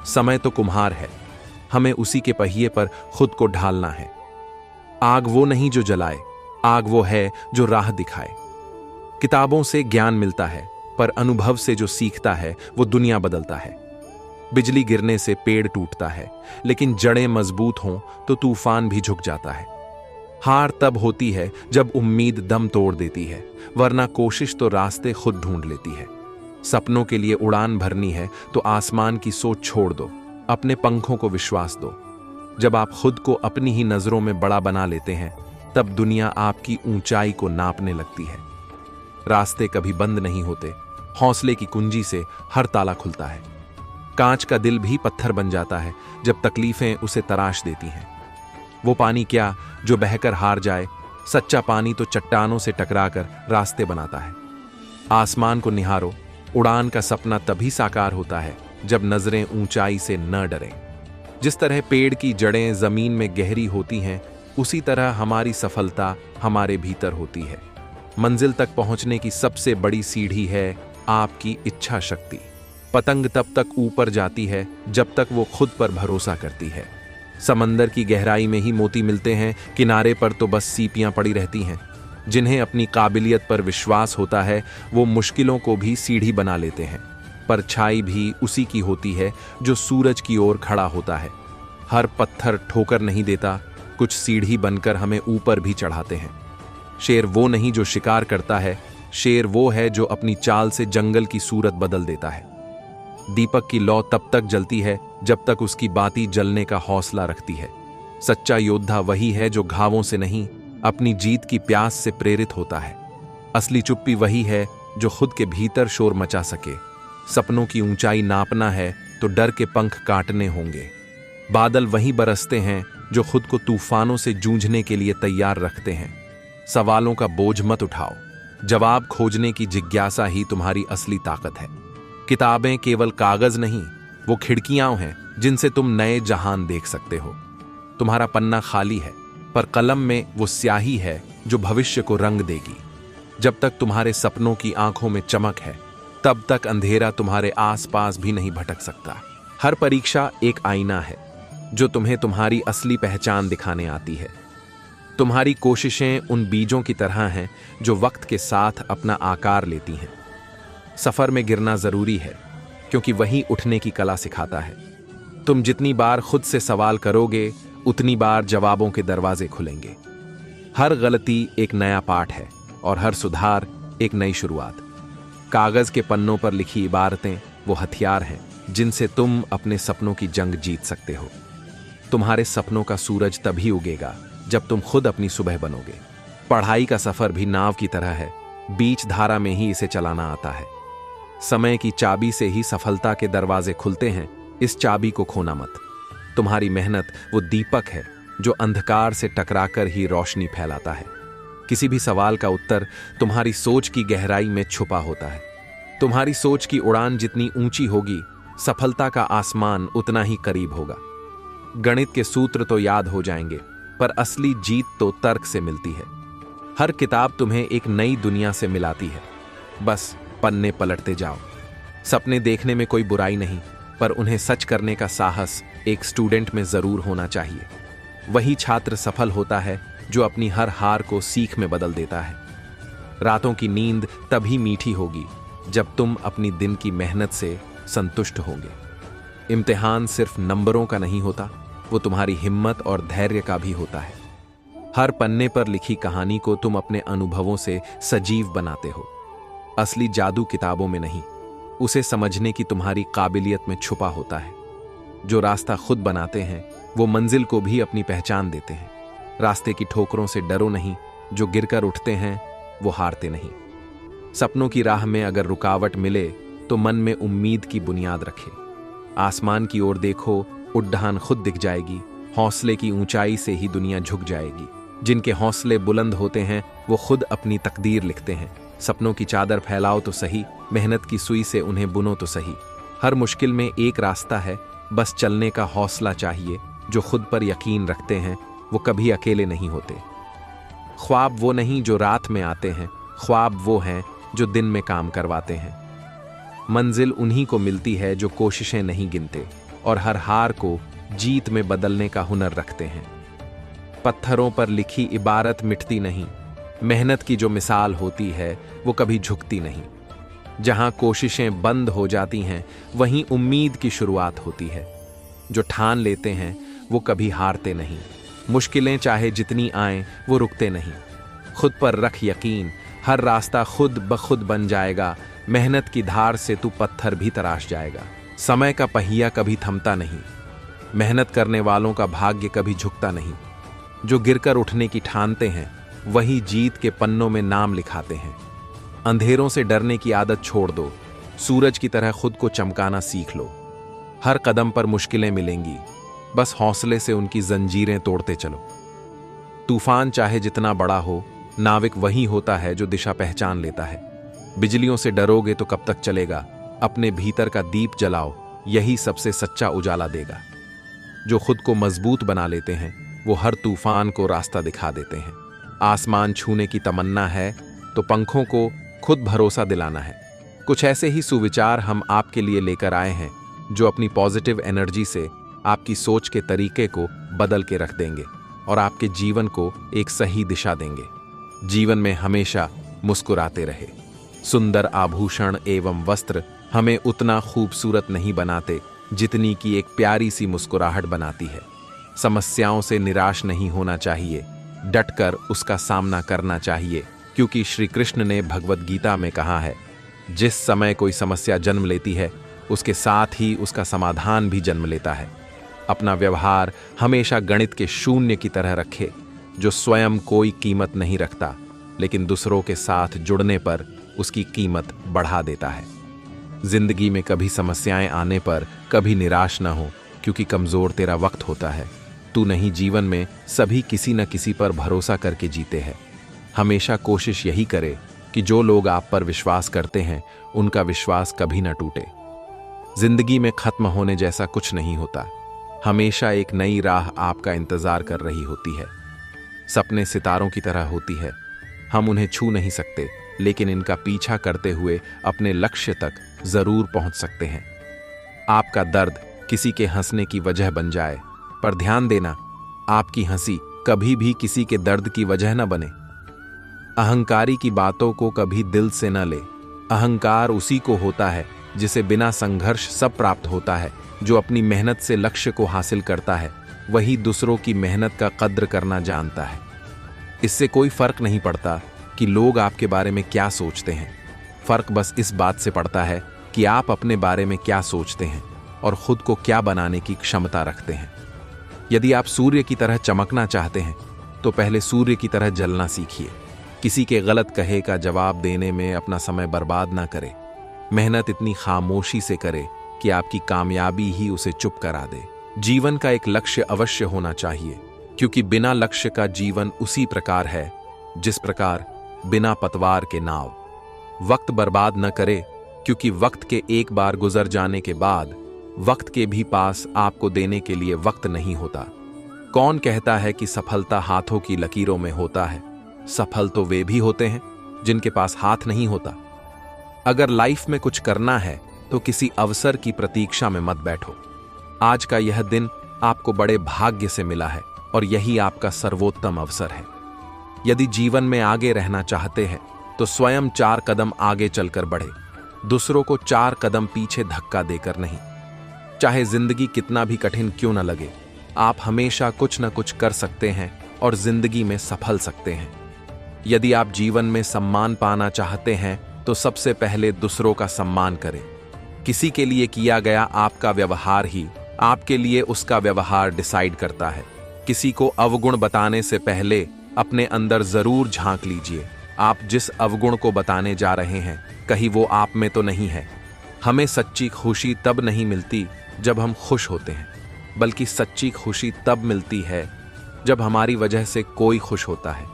समय तो कुम्हार है, हमें उसी के पहिए पर खुद को ढालना है। आग वो नहीं जो जलाए, आग वो है जो राह दिखाए। किताबों से ज्ञान मिलता है, पर अनुभव से जो सीखता है वो दुनिया बदलता है। बिजली गिरने से पेड़ टूटता है, लेकिन जड़ें मजबूत हों तो तूफान भी झुक जाता है। हार तब होती है जब उम्मीद दम तोड़ देती है, वरना कोशिश तो रास्ते खुद ढूंढ लेती है। सपनों के लिए उड़ान भरनी है तो आसमान की सोच छोड़ दो, अपने पंखों को विश्वास दो। जब आप खुद को अपनी ही नजरों में बड़ा बना लेते हैं, तब दुनिया आपकी ऊंचाई को नापने लगती है। रास्ते कभी बंद नहीं होते, हौसले की कुंजी से हर ताला खुलता है। कांच का दिल भी पत्थर बन जाता है जब तकलीफें उसे तराश देती हैं। वो पानी क्या जो बहकर हार जाए, सच्चा पानी तो चट्टानों से टकराकर रास्ते बनाता है। आसमान को निहारो, उड़ान का सपना तभी साकार होता है जब नजरें ऊंचाई से न डरें। जिस तरह पेड़ की जड़ें जमीन में गहरी होती हैं, उसी तरह हमारी सफलता हमारे भीतर होती है। मंजिल तक पहुंचने की सबसे बड़ी सीढ़ी है आपकी इच्छा शक्ति। पतंग तब तक ऊपर जाती है जब तक वो खुद पर भरोसा करती है। समंदर की गहराई में ही मोती मिलते हैं, किनारे पर तो बस सीपियां पड़ी रहती हैं। जिन्हें अपनी काबिलियत पर विश्वास होता है वो मुश्किलों को भी सीढ़ी बना लेते हैं। परछाई भी उसी की होती है जो सूरज की ओर खड़ा होता है। हर पत्थर ठोकर नहीं देता, कुछ सीढ़ी बनकर हमें ऊपर भी चढ़ाते हैं। शेर वो नहीं जो शिकार करता है, शेर वो है जो अपनी चाल से जंगल की सूरत बदल देता है। दीपक की लौ तब तक जलती है जब तक उसकी बाती जलने का हौसला रखती है। सच्चा योद्धा वही है जो घावों से नहीं, अपनी जीत की प्यास से प्रेरित होता है। असली चुप्पी वही है जो खुद के भीतर शोर मचा सके। सपनों की ऊंचाई नापना है तो डर के पंख काटने होंगे। बादल वही बरसते हैं जो खुद को तूफानों से जूझने के लिए तैयार रखते हैं। सवालों का बोझ मत उठाओ, जवाब खोजने की जिज्ञासा ही तुम्हारी असली ताकत है। किताबें केवल कागज नहीं, वो खिड़कियां हैं जिनसे तुम नए जहान देख सकते हो। तुम्हारा पन्ना खाली है, पर कलम में वो स्याही है जो भविष्य को रंग देगी। जब तक तुम्हारे सपनों की आंखों में चमक है, तब तक अंधेरा तुम्हारे आसपास भी नहीं भटक सकता। हर परीक्षा एक आईना है जो तुम्हें तुम्हारी असली पहचान दिखाने आती है। तुम्हारी कोशिशें उन बीजों की तरह हैं जो वक्त के साथ अपना आकार लेती हैं। सफर में गिरना जरूरी है, क्योंकि वही उठने की कला सिखाता है। तुम जितनी बार खुद से सवाल करोगे, उतनी बार जवाबों के दरवाजे खुलेंगे। हर गलती एक नया पाठ है और हर सुधार एक नई शुरुआत। कागज के पन्नों पर लिखी इबारतें वो हथियार हैं जिनसे तुम अपने सपनों की जंग जीत सकते हो। तुम्हारे सपनों का सूरज तभी उगेगा जब तुम खुद अपनी सुबह बनोगे। पढ़ाई का सफर भी नाव की तरह है, बीच धारा में ही इसे चलाना आता है। समय की चाबी से ही सफलता के दरवाजे खुलते हैं, इस चाबी को खोना मत। तुम्हारी मेहनत वो दीपक है जो अंधकार से टकराकर ही रोशनी फैलाता है। किसी भी सवाल का उत्तर तुम्हारी सोच की गहराई में छुपा होता है। तुम्हारी सोच की उड़ान जितनी ऊंची होगी, सफलता का आसमान उतना ही करीब होगा। गणित के सूत्र तो याद हो जाएंगे, पर असली जीत तो तर्क से मिलती है। हर किताब तुम्हें एक नई दुनिया से मिलाती है, बस पन्ने पलटते जाओ। सपने देखने में कोई बुराई नहीं, पर उन्हें सच करने का साहस एक स्टूडेंट में जरूर होना चाहिए। वही छात्र सफल होता है जो अपनी हर हार को सीख में बदल देता है। रातों की नींद तभी मीठी होगी जब तुम अपनी दिन की मेहनत से संतुष्ट होंगे। इम्तिहान सिर्फ नंबरों का नहीं होता, वो तुम्हारी हिम्मत और धैर्य का भी होता है। हर पन्ने पर लिखी कहानी को तुम अपने अनुभवों से सजीव बनाते हो। असली जादू किताबों में नहीं, उसे समझने की तुम्हारी काबिलियत में छुपा होता है। जो रास्ता खुद बनाते हैं वो मंजिल को भी अपनी पहचान देते हैं। रास्ते की ठोकरों से डरो नहीं, जो गिरकर उठते हैं वो हारते नहीं। सपनों की राह में अगर रुकावट मिले तो मन में उम्मीद की बुनियाद रखे। आसमान की ओर देखो, उड़ान खुद दिख जाएगी। हौसले की ऊंचाई से ही दुनिया झुक जाएगी। जिनके हौसले बुलंद होते हैं वो खुद अपनी तकदीर लिखते हैं। सपनों की चादर फैलाओ तो सही, मेहनत की सुई से उन्हें बुनो तो सही। हर मुश्किल में एक रास्ता है, बस चलने का हौसला चाहिए। जो खुद पर यकीन रखते हैं वो कभी अकेले नहीं होते। ख्वाब वो नहीं जो रात में आते हैं, ख्वाब वो हैं जो दिन में काम करवाते हैं। मंजिल उन्हीं को मिलती है जो कोशिशें नहीं गिनते और हर हार को जीत में बदलने का हुनर रखते हैं। पत्थरों पर लिखी इबारत मिटती नहीं, मेहनत की जो मिसाल होती है वो कभी झुकती नहीं। जहां कोशिशें बंद हो जाती हैं, वहीं उम्मीद की शुरुआत होती है। जो ठान लेते हैं वो कभी हारते नहीं। मुश्किलें चाहे जितनी आएं वो रुकते नहीं। खुद पर रख यकीन, हर रास्ता खुद ब खुद बन जाएगा। मेहनत की धार से तू पत्थर भी तराश जाएगा। समय का पहिया कभी थमता नहीं, मेहनत करने वालों का भाग्य कभी झुकता नहीं। जो गिरकर उठने की ठानते हैं वही जीत के पन्नों में नाम लिखाते हैं। अंधेरों से डरने की आदत छोड़ दो, सूरज की तरह खुद को चमकाना सीख लो। हर कदम पर मुश्किलें मिलेंगी, बस हौसले से उनकी जंजीरें तोड़ते चलो। तूफान चाहे जितना बड़ा हो, नाविक वही होता है जो दिशा पहचान लेता है। बिजलियों से डरोगे तो कब तक चलेगा? अपने भीतर का दीप जलाओ, यही सबसे सच्चा उजाला देगा। जो खुद को मजबूत बना लेते हैं वो हर तूफान को रास्ता दिखा देते हैं। आसमान छूने की तमन्ना है तो पंखों को खुद भरोसा दिलाना है। कुछ ऐसे ही सुविचार हम आपके लिए लेकर आए हैं जो अपनी पॉजिटिव एनर्जी से आपकी सोच के तरीके को बदल के रख देंगे और आपके जीवन को एक सही दिशा देंगे। जीवन में हमेशा मुस्कुराते रहे। सुंदर आभूषण एवं वस्त्र हमें उतना खूबसूरत नहीं बनाते जितनी कि एक प्यारी सी मुस्कुराहट बनाती है। समस्याओं से निराश नहीं होना चाहिए, डटकर उसका सामना करना चाहिए, क्योंकि श्री कृष्ण ने भगवद गीता में कहा है, जिस समय कोई समस्या जन्म लेती है उसके साथ ही उसका समाधान भी जन्म लेता है। अपना व्यवहार हमेशा गणित के शून्य की तरह रखे, जो स्वयं कोई कीमत नहीं रखता लेकिन दूसरों के साथ जुड़ने पर उसकी कीमत बढ़ा देता है। जिंदगी में कभी समस्याएं आने पर कभी निराश ना हो, क्योंकि कमजोर तेरा वक्त होता है। तू नहीं, जीवन में सभी किसी न किसी पर भरोसा करके जीते हैं। हमेशा कोशिश यही करे कि जो लोग आप पर विश्वास करते हैं उनका विश्वास कभी न टूटे। जिंदगी में खत्म होने जैसा कुछ नहीं होता। हमेशा एक नई राह आपका इंतजार कर रही होती है। सपने सितारों की तरह होती है, हम उन्हें छू नहीं सकते, लेकिन इनका पीछा करते हुए अपने लक्ष्य तक जरूर पहुंच सकते हैं। आपका दर्द किसी के हंसने की वजह बन जाए, पर ध्यान देना, आपकी हंसी कभी भी किसी के दर्द की वजह न बने। अहंकारी की बातों को कभी दिल से न ले। अहंकार उसी को होता है जिसे बिना संघर्ष सब प्राप्त होता है। जो अपनी मेहनत से लक्ष्य को हासिल करता है, वही दूसरों की मेहनत का कद्र करना जानता है। इससे कोई फर्क नहीं पड़ता कि लोग आपके बारे में क्या सोचते हैं। फर्क बस इस बात से पड़ता है कि आप अपने बारे में क्या सोचते हैं और खुद को क्या बनाने की क्षमता रखते हैं। यदि आप सूर्य की तरह चमकना चाहते हैं, तो पहले सूर्य की तरह जलना सीखिए। किसी के गलत कहे का जवाब देने में अपना समय बर्बाद ना करें। मेहनत इतनी खामोशी से करे कि आपकी कामयाबी ही उसे चुप करा दे। जीवन का एक लक्ष्य अवश्य होना चाहिए, क्योंकि बिना लक्ष्य का जीवन उसी प्रकार है जिस प्रकार बिना पतवार के नाव। वक्त बर्बाद न करे, क्योंकि वक्त के एक बार गुजर जाने के बाद वक्त के भी पास आपको देने के लिए वक्त नहीं होता। कौन कहता है कि सफलता हाथों की लकीरों में होता है? सफल तो वे भी होते हैं जिनके पास हाथ नहीं होता। अगर लाइफ में कुछ करना है तो किसी अवसर की प्रतीक्षा में मत बैठो। आज का यह दिन आपको बड़े भाग्य से मिला है और यही आपका सर्वोत्तम अवसर है। यदि जीवन में आगे रहना चाहते हैं तो स्वयं 4 कदम आगे चलकर बढ़े, दूसरों को 4 कदम पीछे धक्का देकर नहीं। चाहे जिंदगी कितना भी कठिन क्यों न लगे, आप हमेशा कुछ न कुछ कर सकते हैं और जिंदगी में सफल सकते हैं। यदि आप जीवन में सम्मान पाना चाहते हैं तो सबसे पहले दूसरों का सम्मान करें। किसी के लिए किया गया आपका व्यवहार ही आपके लिए उसका व्यवहार डिसाइड करता है। किसी को अवगुण बताने से पहले अपने अंदर जरूर झांक लीजिए। आप जिस अवगुण को बताने जा रहे हैं, कहीं वो आप में तो नहीं है। हमें सच्ची खुशी तब नहीं मिलती जब हम खुश होते हैं, बल्कि सच्ची खुशी तब मिलती है जब हमारी वजह से कोई खुश होता है।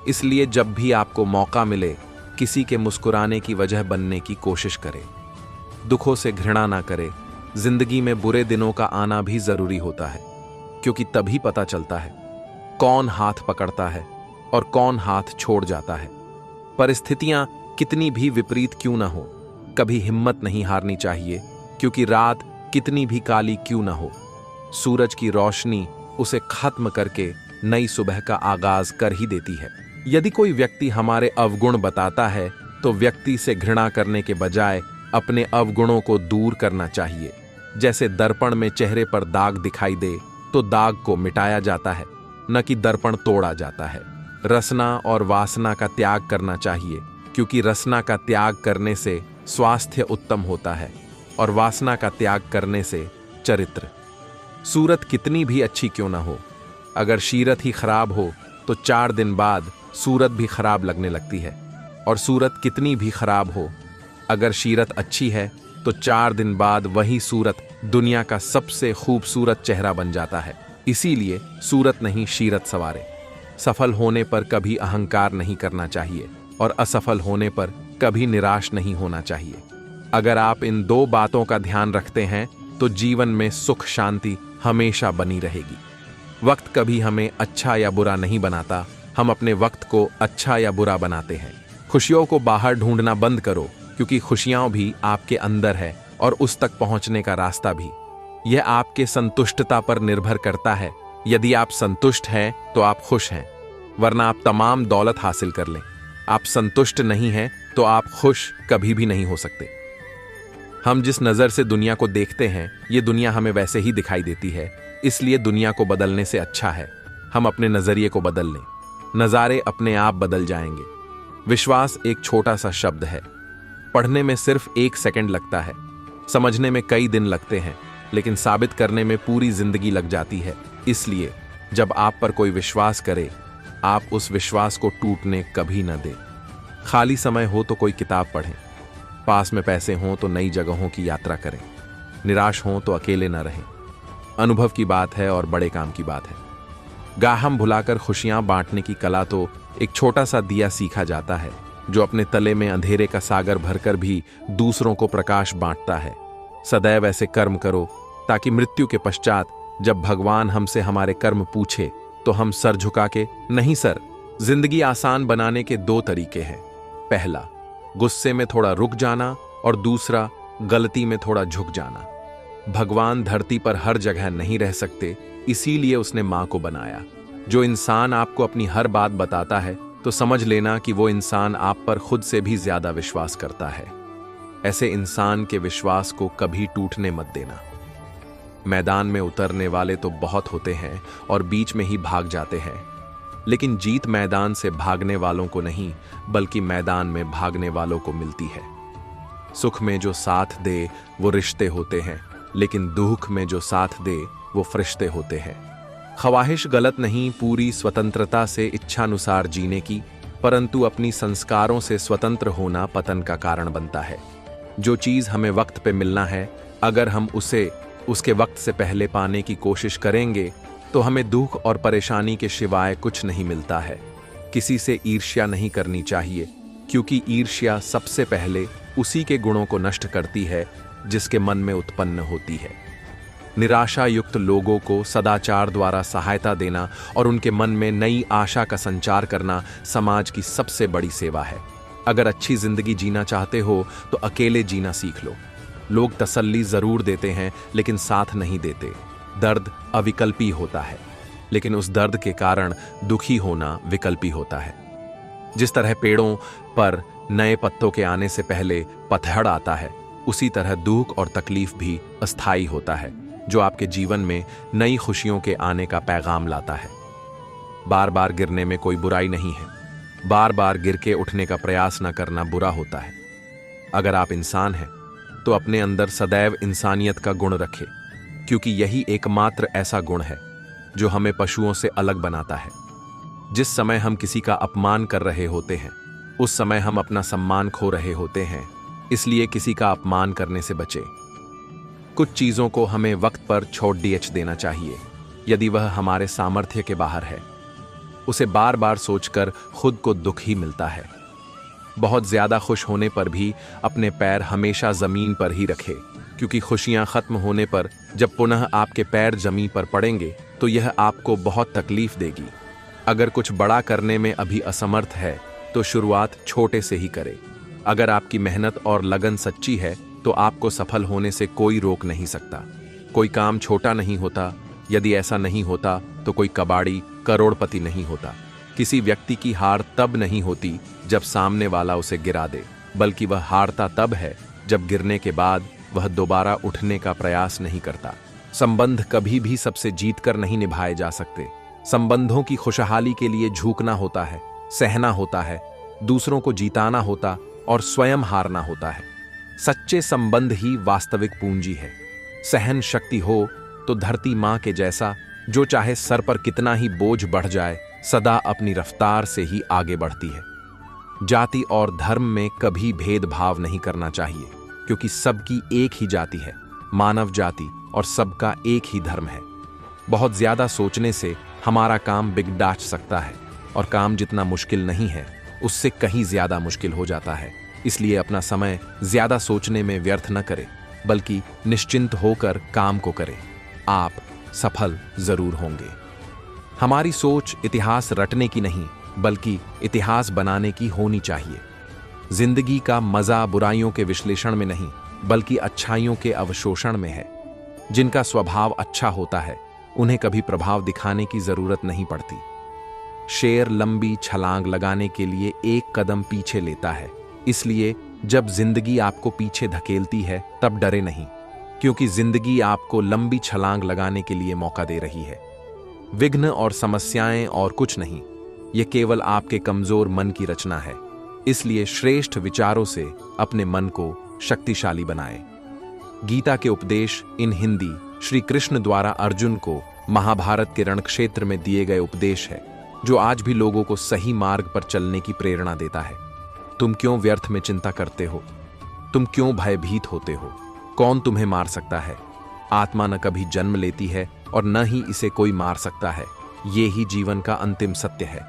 इसलिए जब भी आपको मौका मिले, किसी के मुस्कुराने की वजह बनने की कोशिश करें। दुखों से घृणा ना करें। जिंदगी में बुरे दिनों का आना भी जरूरी होता है, क्योंकि तभी पता चलता है कौन हाथ पकड़ता है और कौन हाथ छोड़ जाता है। परिस्थितियां कितनी भी विपरीत क्यों ना हो, कभी हिम्मत नहीं हारनी चाहिए, क्योंकि रात कितनी भी काली क्यों ना हो, सूरज की रोशनी उसे खत्म करके नई सुबह का आगाज कर ही देती है। यदि कोई व्यक्ति हमारे अवगुण बताता है तो व्यक्ति से घृणा करने के बजाय अपने अवगुणों को दूर करना चाहिए। जैसे दर्पण में चेहरे पर दाग दिखाई दे तो दाग को मिटाया जाता है, न कि दर्पण तोड़ा जाता है। रसना और वासना का त्याग करना चाहिए, क्योंकि रसना का त्याग करने से स्वास्थ्य उत्तम होता है और वासना का त्याग करने से चरित्र। सूरत कितनी भी अच्छी क्यों ना हो, अगर सीरत ही खराब हो तो 4 दिन बाद सूरत भी खराब लगने लगती है। और सूरत कितनी भी खराब हो, अगर सीरत अच्छी है तो 4 दिन बाद वही सूरत दुनिया का सबसे खूबसूरत चेहरा बन जाता है। इसीलिए सूरत नहीं सीरत सवारे। सफल होने पर कभी अहंकार नहीं करना चाहिए और असफल होने पर कभी निराश नहीं होना चाहिए। अगर आप इन 2 बातों का ध्यान रखते हैं तो जीवन में सुख शांति हमेशा बनी रहेगी। वक्त कभी हमें अच्छा या बुरा नहीं बनाता, हम अपने वक्त को अच्छा या बुरा बनाते हैं। खुशियों को बाहर ढूंढना बंद करो, क्योंकि खुशियां भी आपके अंदर है और उस तक पहुंचने का रास्ता भी। यह आपके संतुष्टता पर निर्भर करता है। यदि आप संतुष्ट हैं तो आप खुश हैं, वरना आप तमाम दौलत हासिल कर लें। आप संतुष्ट नहीं हैं तो आप खुश कभी भी नहीं हो सकते। हम जिस नज़र से दुनिया को देखते हैं, ये दुनिया हमें वैसे ही दिखाई देती है। इसलिए दुनिया को बदलने से अच्छा है हम अपने नज़रिए को बदल लें। नज़ारे अपने आप बदल जाएंगे। विश्वास एक छोटा सा शब्द है। पढ़ने में सिर्फ 1 सेकंड लगता है, समझने में कई दिन लगते हैं, लेकिन साबित करने में पूरी जिंदगी लग जाती है। इसलिए जब आप पर कोई विश्वास करे, आप उस विश्वास को टूटने कभी न दें। खाली समय हो तो कोई किताब पढ़ें, पास में पैसे हों तो नई जगहों की यात्रा करें, निराश हों तो अकेले न रहें। अनुभव की बात है और बड़े काम की बात है। गाहम भुलाकर खुशियां बांटने की कला तो एक छोटा सा दिया सीखा जाता है, जो अपने तले में अंधेरे का सागर भरकर भी दूसरों को प्रकाश बांटता है। सदैव ऐसे कर्म करो ताकि मृत्यु के पश्चात जब भगवान हमसे हमारे कर्म पूछे तो हम सर झुका के नहीं सर। जिंदगी आसान बनाने के दो तरीके हैं। पहला, गुस्से में थोड़ा रुक जाना, और दूसरा, गलती में थोड़ा झुक जाना। भगवान धरती पर हर जगह नहीं रह सकते, इसीलिए उसने मां को बनाया। जो इंसान आपको अपनी हर बात बताता है तो समझ लेना कि वो इंसान आप पर खुद से भी ज्यादा विश्वास करता है। ऐसे इंसान के विश्वास को कभी टूटने मत देना। मैदान में उतरने वाले तो बहुत होते हैं और बीच में ही भाग जाते हैं, लेकिन जीत मैदान से भागने वालों को नहीं बल्कि मैदान में भागने वालों को मिलती है। सुख में जो साथ दे वो रिश्ते होते हैं, लेकिन दुख में जो साथ दे वो फरिश्ते होते हैं। ख्वाहिश गलत नहीं पूरी स्वतंत्रता से इच्छानुसार जीने की, परंतु अपनी संस्कारों से स्वतंत्र होना पतन का कारण बनता है। जो चीज हमें वक्त पे मिलना है, अगर हम उसे उसके वक्त से पहले पाने की कोशिश करेंगे तो हमें दुख और परेशानी के सिवाय कुछ नहीं मिलता है। किसी से ईर्ष्या नहीं करनी चाहिए, क्योंकि ईर्ष्या सबसे पहले उसी के गुणों को नष्ट करती है जिसके मन में उत्पन्न होती है। निराशा युक्त लोगों को सदाचार द्वारा सहायता देना और उनके मन में नई आशा का संचार करना समाज की सबसे बड़ी सेवा है। अगर अच्छी जिंदगी जीना चाहते हो तो अकेले जीना सीख लो। लोग तसल्ली जरूर देते हैं लेकिन साथ नहीं देते। दर्द अविकल्पी होता है, लेकिन उस दर्द के कारण दुखी होना विकल्पी होता है। जिस तरह पेड़ों पर नए पत्तों के आने से पहले पतझड़ आता है, उसी तरह दुख और तकलीफ भी अस्थायी होता है, जो आपके जीवन में नई खुशियों के आने का पैगाम लाता है। बार बार गिरने में कोई बुराई नहीं है। बार बार गिर के उठने का प्रयास न करना बुरा होता है। अगर आप इंसान हैं तो अपने अंदर सदैव इंसानियत का गुण रखें, क्योंकि यही एकमात्र ऐसा गुण है जो हमें पशुओं से अलग बनाता है। जिस समय हम किसी का अपमान कर रहे होते हैं, उस समय हम अपना सम्मान खो रहे होते हैं। इसलिए किसी का अपमान करने से बचें। कुछ चीजों को हमें वक्त पर छोड़ देना चाहिए यदि वह हमारे सामर्थ्य के बाहर है। उसे बार बार सोचकर खुद को दुख ही मिलता है। बहुत ज्यादा खुश होने पर भी अपने पैर हमेशा जमीन पर ही रखें, क्योंकि खुशियां खत्म होने पर जब पुनः आपके पैर जमीन पर पड़ेंगे तो यह आपको बहुत तकलीफ देगी। अगर कुछ बड़ा करने में अभी असमर्थ है तो शुरुआत छोटे से ही करें। अगर आपकी मेहनत और लगन सच्ची है तो आपको सफल होने से कोई रोक नहीं सकता। कोई काम छोटा नहीं होता। यदि ऐसा नहीं होता तो कोई कबाड़ी करोड़पति नहीं होता। किसी व्यक्ति की हार तब नहीं होती जब सामने वाला उसे गिरा दे, बल्कि वह हारता तब है जब गिरने के बाद वह दोबारा उठने का प्रयास नहीं करता। संबंध कभी भी सबसे जीतकर नहीं निभाए जा सकते। संबंधों की खुशहाली के लिए झुकना होता है, सहना होता है, दूसरों को जीताना होता और स्वयं हारना होता है। सच्चे संबंध ही वास्तविक पूंजी है। सहन शक्ति हो तो धरती मां के जैसा, जो चाहे सर पर कितना ही बोझ बढ़ जाए, सदा अपनी रफ्तार से ही आगे बढ़ती है। जाति और धर्म में कभी भेदभाव नहीं करना चाहिए, क्योंकि सबकी एक ही जाति है, मानव जाति, और सबका एक ही धर्म है। बहुत ज्यादा सोचने से हमारा काम बिगड़ सकता है, और काम जितना मुश्किल नहीं है उससे कहीं ज्यादा मुश्किल हो जाता है। इसलिए अपना समय ज्यादा सोचने में व्यर्थ न करें, बल्कि निश्चिंत होकर काम को करें। आप सफल जरूर होंगे। हमारी सोच इतिहास रटने की नहीं, बल्कि इतिहास बनाने की होनी चाहिए। जिंदगी का मजा बुराइयों के विश्लेषण में नहीं, बल्कि अच्छाइयों के अवशोषण में है। जिनका स्वभाव अच्छा होता है उन्हें कभी प्रभाव दिखाने की जरूरत नहीं पड़ती। शेर लंबी छलांग लगाने के लिए एक कदम पीछे लेता है। इसलिए जब जिंदगी आपको पीछे धकेलती है तब डरे नहीं, क्योंकि जिंदगी आपको लंबी छलांग लगाने के लिए मौका दे रही है। विघ्न और समस्याएं और कुछ नहीं, ये केवल आपके कमजोर मन की रचना है। इसलिए श्रेष्ठ विचारों से अपने मन को शक्तिशाली बनाएं। गीता के उपदेश इन हिंदी श्री कृष्ण द्वारा अर्जुन को महाभारत के रणक्षेत्र में दिए गए उपदेश है, जो आज भी लोगों को सही मार्ग पर चलने की प्रेरणा देता है। तुम क्यों व्यर्थ में चिंता करते हो? तुम क्यों भयभीत होते हो? कौन तुम्हें मार सकता है? आत्मा न कभी जन्म लेती है और न ही इसे कोई मार सकता है। ये ही जीवन का अंतिम सत्य है।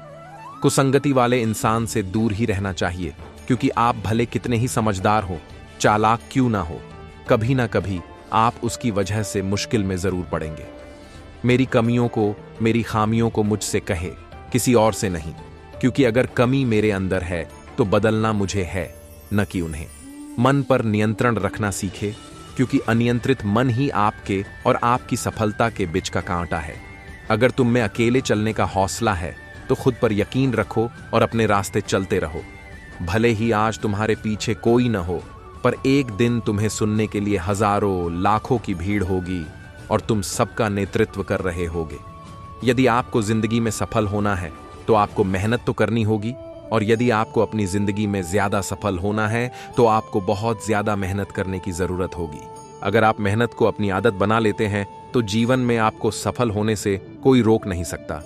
कुसंगति वाले इंसान से दूर ही रहना चाहिए, क्योंकि आप भले कितने ही समझदार हो, चालाक क्यों ना हो, कभी ना कभी आप उसकी वजह से मुश्किल में जरूर पड़ेंगे। मेरी कमियों को, मेरी खामियों को मुझसे कहे, किसी और से नहीं, क्योंकि अगर कमी मेरे अंदर है तो बदलना मुझे है, न कि उन्हें। मन पर नियंत्रण रखना सीखे, क्योंकि अनियंत्रित मन ही आपके और आपकी सफलता के बीच का कांटा है। अगर तुम में अकेले चलने का हौसला है तो खुद पर यकीन रखो और अपने रास्ते चलते रहो। भले ही आज तुम्हारे पीछे कोई न हो, पर एक दिन तुम्हें सुनने के लिए हजारों लाखों की भीड़ होगी और तुम सबका नेतृत्व कर रहे होगे। यदि आपको जिंदगी में सफल होना है तो आपको मेहनत तो करनी होगी, और यदि आपको अपनी जिंदगी में ज्यादा सफल होना है तो आपको बहुत ज्यादा मेहनत करने की जरूरत होगी। अगर आप मेहनत को अपनी आदत बना लेते हैं तो जीवन में आपको सफल होने से कोई रोक नहीं सकता।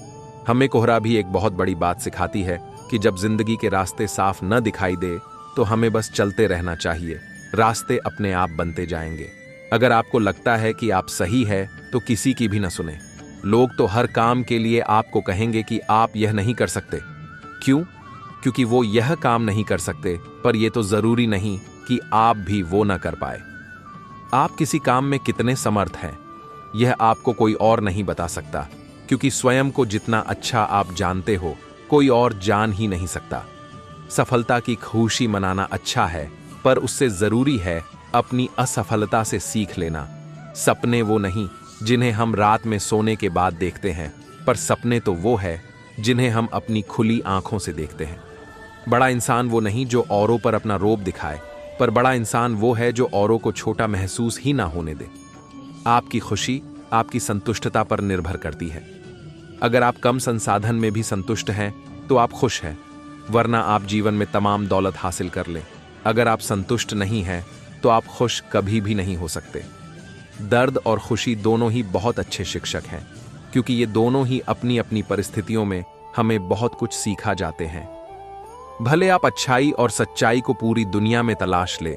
हमें कोहरा भी एक बहुत बड़ी बात सिखाती है कि जब जिंदगी के रास्ते साफ न दिखाई दे तो हमें बस चलते रहना चाहिए, रास्ते अपने आप बनते जाएंगे। अगर आपको लगता है कि आप सही है तो किसी की भी न सुने। लोग तो हर काम के लिए आपको कहेंगे कि आप यह नहीं कर सकते। क्यों? क्योंकि वो यह काम नहीं कर सकते, पर यह तो जरूरी नहीं कि आप भी वो ना कर पाए। आप किसी काम में कितने समर्थ हैं यह आपको कोई और नहीं बता सकता, क्योंकि स्वयं को जितना अच्छा आप जानते हो कोई और जान ही नहीं सकता। सफलता की खुशी मनाना अच्छा है, पर उससे जरूरी है अपनी असफलता से सीख लेना। सपने वो नहीं जिन्हें हम रात में सोने के बाद देखते हैं, पर सपने तो वो है जिन्हें हम अपनी खुली आंखों से देखते हैं। बड़ा इंसान वो नहीं जो औरों पर अपना रोब दिखाए, पर बड़ा इंसान वो है जो औरों को छोटा महसूस ही ना होने दे। आपकी खुशी आपकी संतुष्टता पर निर्भर करती है। अगर आप कम संसाधन में भी संतुष्ट हैं तो आप खुश हैं, वरना आप जीवन में तमाम दौलत हासिल कर लें। अगर आप संतुष्ट नहीं हैं तो आप खुश कभी भी नहीं हो सकते। दर्द और खुशी दोनों ही बहुत अच्छे शिक्षक हैं, क्योंकि ये दोनों ही अपनी अपनी परिस्थितियों में हमें बहुत कुछ सीखा जाते हैं। भले आप अच्छाई और सच्चाई को पूरी दुनिया में तलाश ले,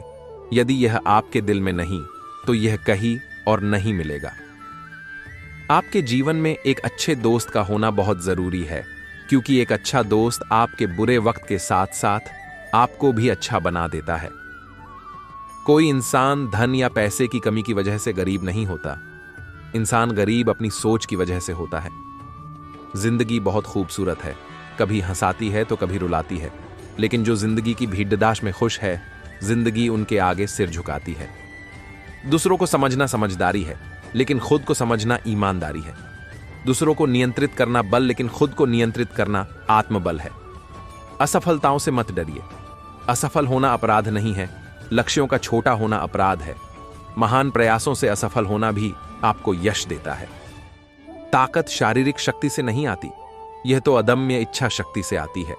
यदि यह आपके दिल में नहीं तो यह कहीं और नहीं मिलेगा। आपके जीवन में एक अच्छे दोस्त का होना बहुत जरूरी है, क्योंकि एक अच्छा दोस्त आपके बुरे वक्त के साथ साथ आपको भी अच्छा बना देता है। कोई इंसान धन या पैसे की कमी की वजह से गरीब नहीं होता। इंसान गरीब अपनी सोच की वजह से होता है। जिंदगी बहुत खूबसूरत है, कभी हंसाती है तो कभी रुलाती है, लेकिन जो जिंदगी की भीड़दाश में खुश है, जिंदगी उनके आगे सिर झुकाती है। दूसरों को समझना समझदारी है, लेकिन खुद को समझना ईमानदारी है। दूसरों को नियंत्रित करना बल, लेकिन खुद को नियंत्रित करना आत्मबल है। असफलताओं से मत डरिए। असफल होना अपराध नहीं है, लक्ष्यों का छोटा होना अपराध है। महान प्रयासों से असफल होना भी आपको यश देता है। ताकत शारीरिक शक्ति से नहीं आती, यह तो अदम्य इच्छा शक्ति से आती है।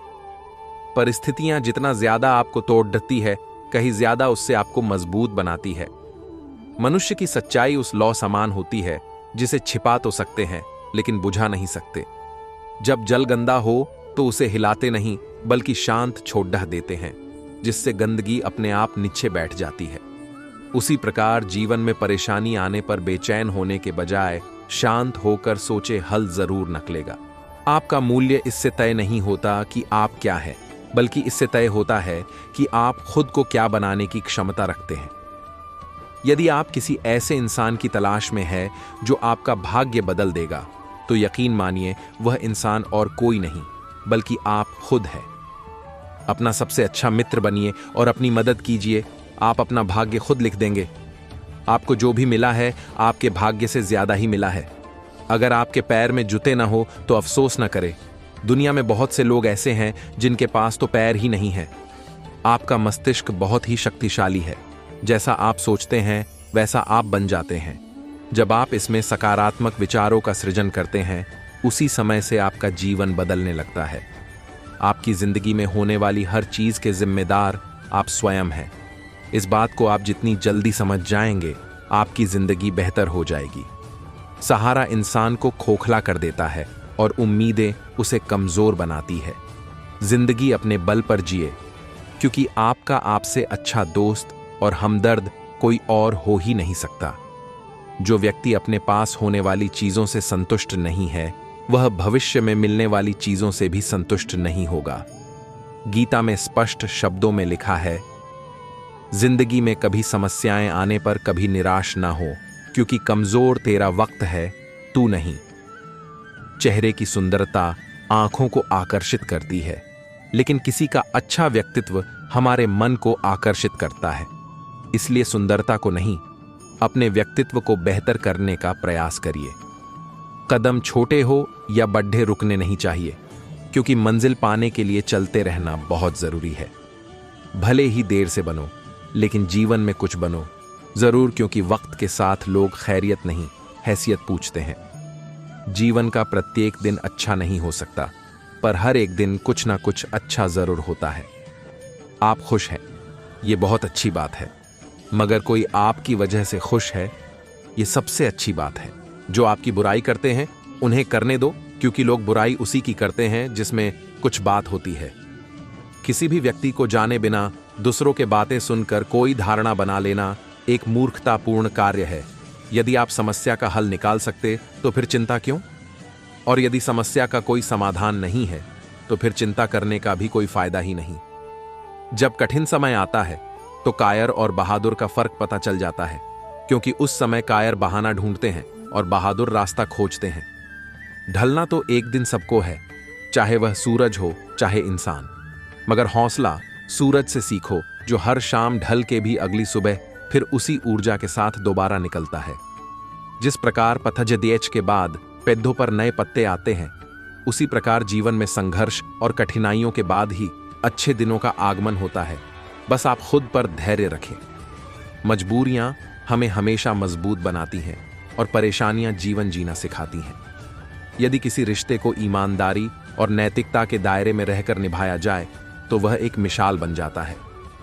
परिस्थितियां जितना ज्यादा आपको तोड़ देती है, कहीं ज्यादा उससे आपको मजबूत बनाती है। मनुष्य की सच्चाई उस लौ समान होती है जिसे छिपा तो सकते हैं लेकिन बुझा नहीं सकते। जब जल गंदा हो तो उसे हिलाते नहीं बल्कि शांत छोड़ देते हैं, जिससे गंदगी अपने आप नीचे बैठ जाती है। उसी प्रकार जीवन में परेशानी आने पर बेचैन होने के बजाय शांत होकर सोचे हल जरूर निकलेगा। आपका मूल्य इससे तय नहीं होता कि आप क्या है, बल्कि इससे तय होता है कि आप खुद को क्या बनाने की क्षमता रखते हैं। यदि आप किसी ऐसे इंसान की तलाश में है जो आपका भाग्य बदल देगा, तो यकीन मानिए वह इंसान और कोई नहीं बल्कि आप खुद है। अपना सबसे अच्छा मित्र बनिए और अपनी मदद कीजिए। आप अपना भाग्य खुद लिख देंगे। आपको जो भी मिला है आपके भाग्य से ज्यादा ही मिला है। अगर आपके पैर में जूते ना हो तो अफसोस ना करें। दुनिया में बहुत से लोग ऐसे हैं जिनके पास तो पैर ही नहीं है। आपका मस्तिष्क बहुत ही शक्तिशाली है। जैसा आप सोचते हैं वैसा आप बन जाते हैं। जब आप इसमें सकारात्मक विचारों का सृजन करते हैं, उसी समय से आपका जीवन बदलने लगता है। आपकी जिंदगी में होने वाली हर चीज के जिम्मेदार आप स्वयं हैं। इस बात को आप जितनी जल्दी समझ जाएंगे, आपकी जिंदगी बेहतर हो जाएगी। सहारा इंसान को खोखला कर देता है और उम्मीदें उसे कमजोर बनाती है। जिंदगी अपने बल पर जिए, क्योंकि आपका आपसे अच्छा दोस्त और हमदर्द कोई और हो ही नहीं सकता। जो व्यक्ति अपने पास होने वाली चीजों से संतुष्ट नहीं है, वह भविष्य में मिलने वाली चीजों से भी संतुष्ट नहीं होगा। गीता में स्पष्ट शब्दों में लिखा है, जिंदगी में कभी समस्याएं आने पर कभी निराश ना हो, क्योंकि कमजोर तेरा वक्त है, तू नहीं। चेहरे की सुंदरता आंखों को आकर्षित करती है, लेकिन किसी का अच्छा व्यक्तित्व हमारे मन को आकर्षित करता है। इसलिए सुंदरता को नहीं, अपने व्यक्तित्व को बेहतर करने का प्रयास करिए। कदम छोटे हो या बड़े रुकने नहीं चाहिए, क्योंकि मंजिल पाने के लिए चलते रहना बहुत जरूरी है। भले ही देर से बनो, लेकिन जीवन में कुछ बनो जरूर, क्योंकि वक्त के साथ लोग खैरियत नहीं, हैसियत पूछते हैं। जीवन का प्रत्येक दिन अच्छा नहीं हो सकता, पर हर एक दिन कुछ ना कुछ अच्छा जरूर होता है। आप खुश हैं, ये बहुत अच्छी बात है, मगर कोई आपकी वजह से खुश है, ये सबसे अच्छी बात है। जो आपकी बुराई करते हैं उन्हें करने दो, क्योंकि लोग बुराई उसी की करते हैं जिसमें कुछ बात होती है। किसी भी व्यक्ति को जाने बिना दूसरों के बातें सुनकर कोई धारणा बना लेना एक मूर्खतापूर्ण कार्य है। यदि आप समस्या का हल निकाल सकते तो फिर चिंता क्यों? और यदि समस्या का कोई समाधान नहीं है तो फिर चिंता करने का भी कोई फायदा ही नहीं। जब कठिन समय आता है तो कायर और बहादुर का फर्क पता चल जाता है, क्योंकि उस समय कायर बहाना ढूंढते हैं और बहादुर रास्ता खोजते हैं। ढलना तो एक दिन सबको है, चाहे वह सूरज हो चाहे इंसान, मगर हौसला सूरज से सीखो, जो हर शाम ढल के भी अगली सुबह फिर उसी ऊर्जा के साथ दोबारा निकलता है। जिस प्रकार पतझड़ के बाद पेड़ों पर नए पत्ते आते हैं, उसी प्रकार जीवन में संघर्ष और कठिनाइयों के बाद ही अच्छे दिनों का आगमन होता है। बस आप खुद पर धैर्य रखें। मजबूरियां हमें हमेशा मजबूत बनाती हैं और परेशानियां जीवन जीना सिखाती हैं। यदि किसी रिश्ते को ईमानदारी और नैतिकता के दायरे में रहकर निभाया जाए तो वह एक मिसाल बन जाता है,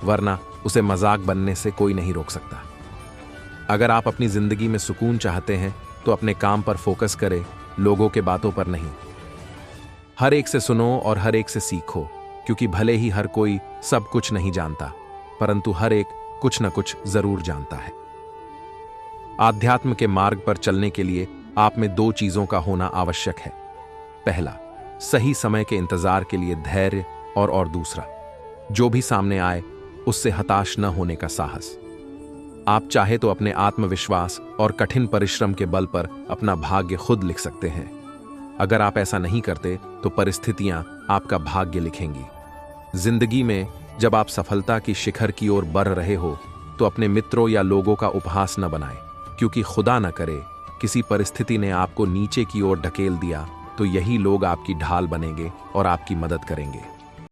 वरना उसे मजाक बनने से कोई नहीं रोक सकता। अगर आप अपनी जिंदगी में सुकून चाहते हैं तो अपने काम पर फोकस करें, लोगों के बातों पर नहीं। हर एक से सुनो और हर एक से सीखो, क्योंकि भले ही हर कोई सब कुछ नहीं जानता, परंतु हर एक कुछ न कुछ जरूर जानता है। आध्यात्म के मार्ग पर चलने के लिए आप में दो चीजों का होना आवश्यक है। पहला, सही समय के इंतजार के लिए धैर्य, और दूसरा, जो भी सामने आए उससे हताश न होने का साहस। आप चाहे तो अपने आत्मविश्वास और कठिन परिश्रम के बल पर अपना भाग्य खुद लिख सकते हैं। अगर आप ऐसा नहीं करते तो परिस्थितियां आपका भाग्य लिखेंगी। जिंदगी में जब आप सफलता की शिखर की ओर बढ़ रहे हो तो अपने मित्रों या लोगों का उपहास न बनाएं, क्योंकि खुदा न करे किसी परिस्थिति ने आपको नीचे की ओर ढकेल दिया तो यही लोग आपकी ढाल बनेंगे और आपकी मदद करेंगे।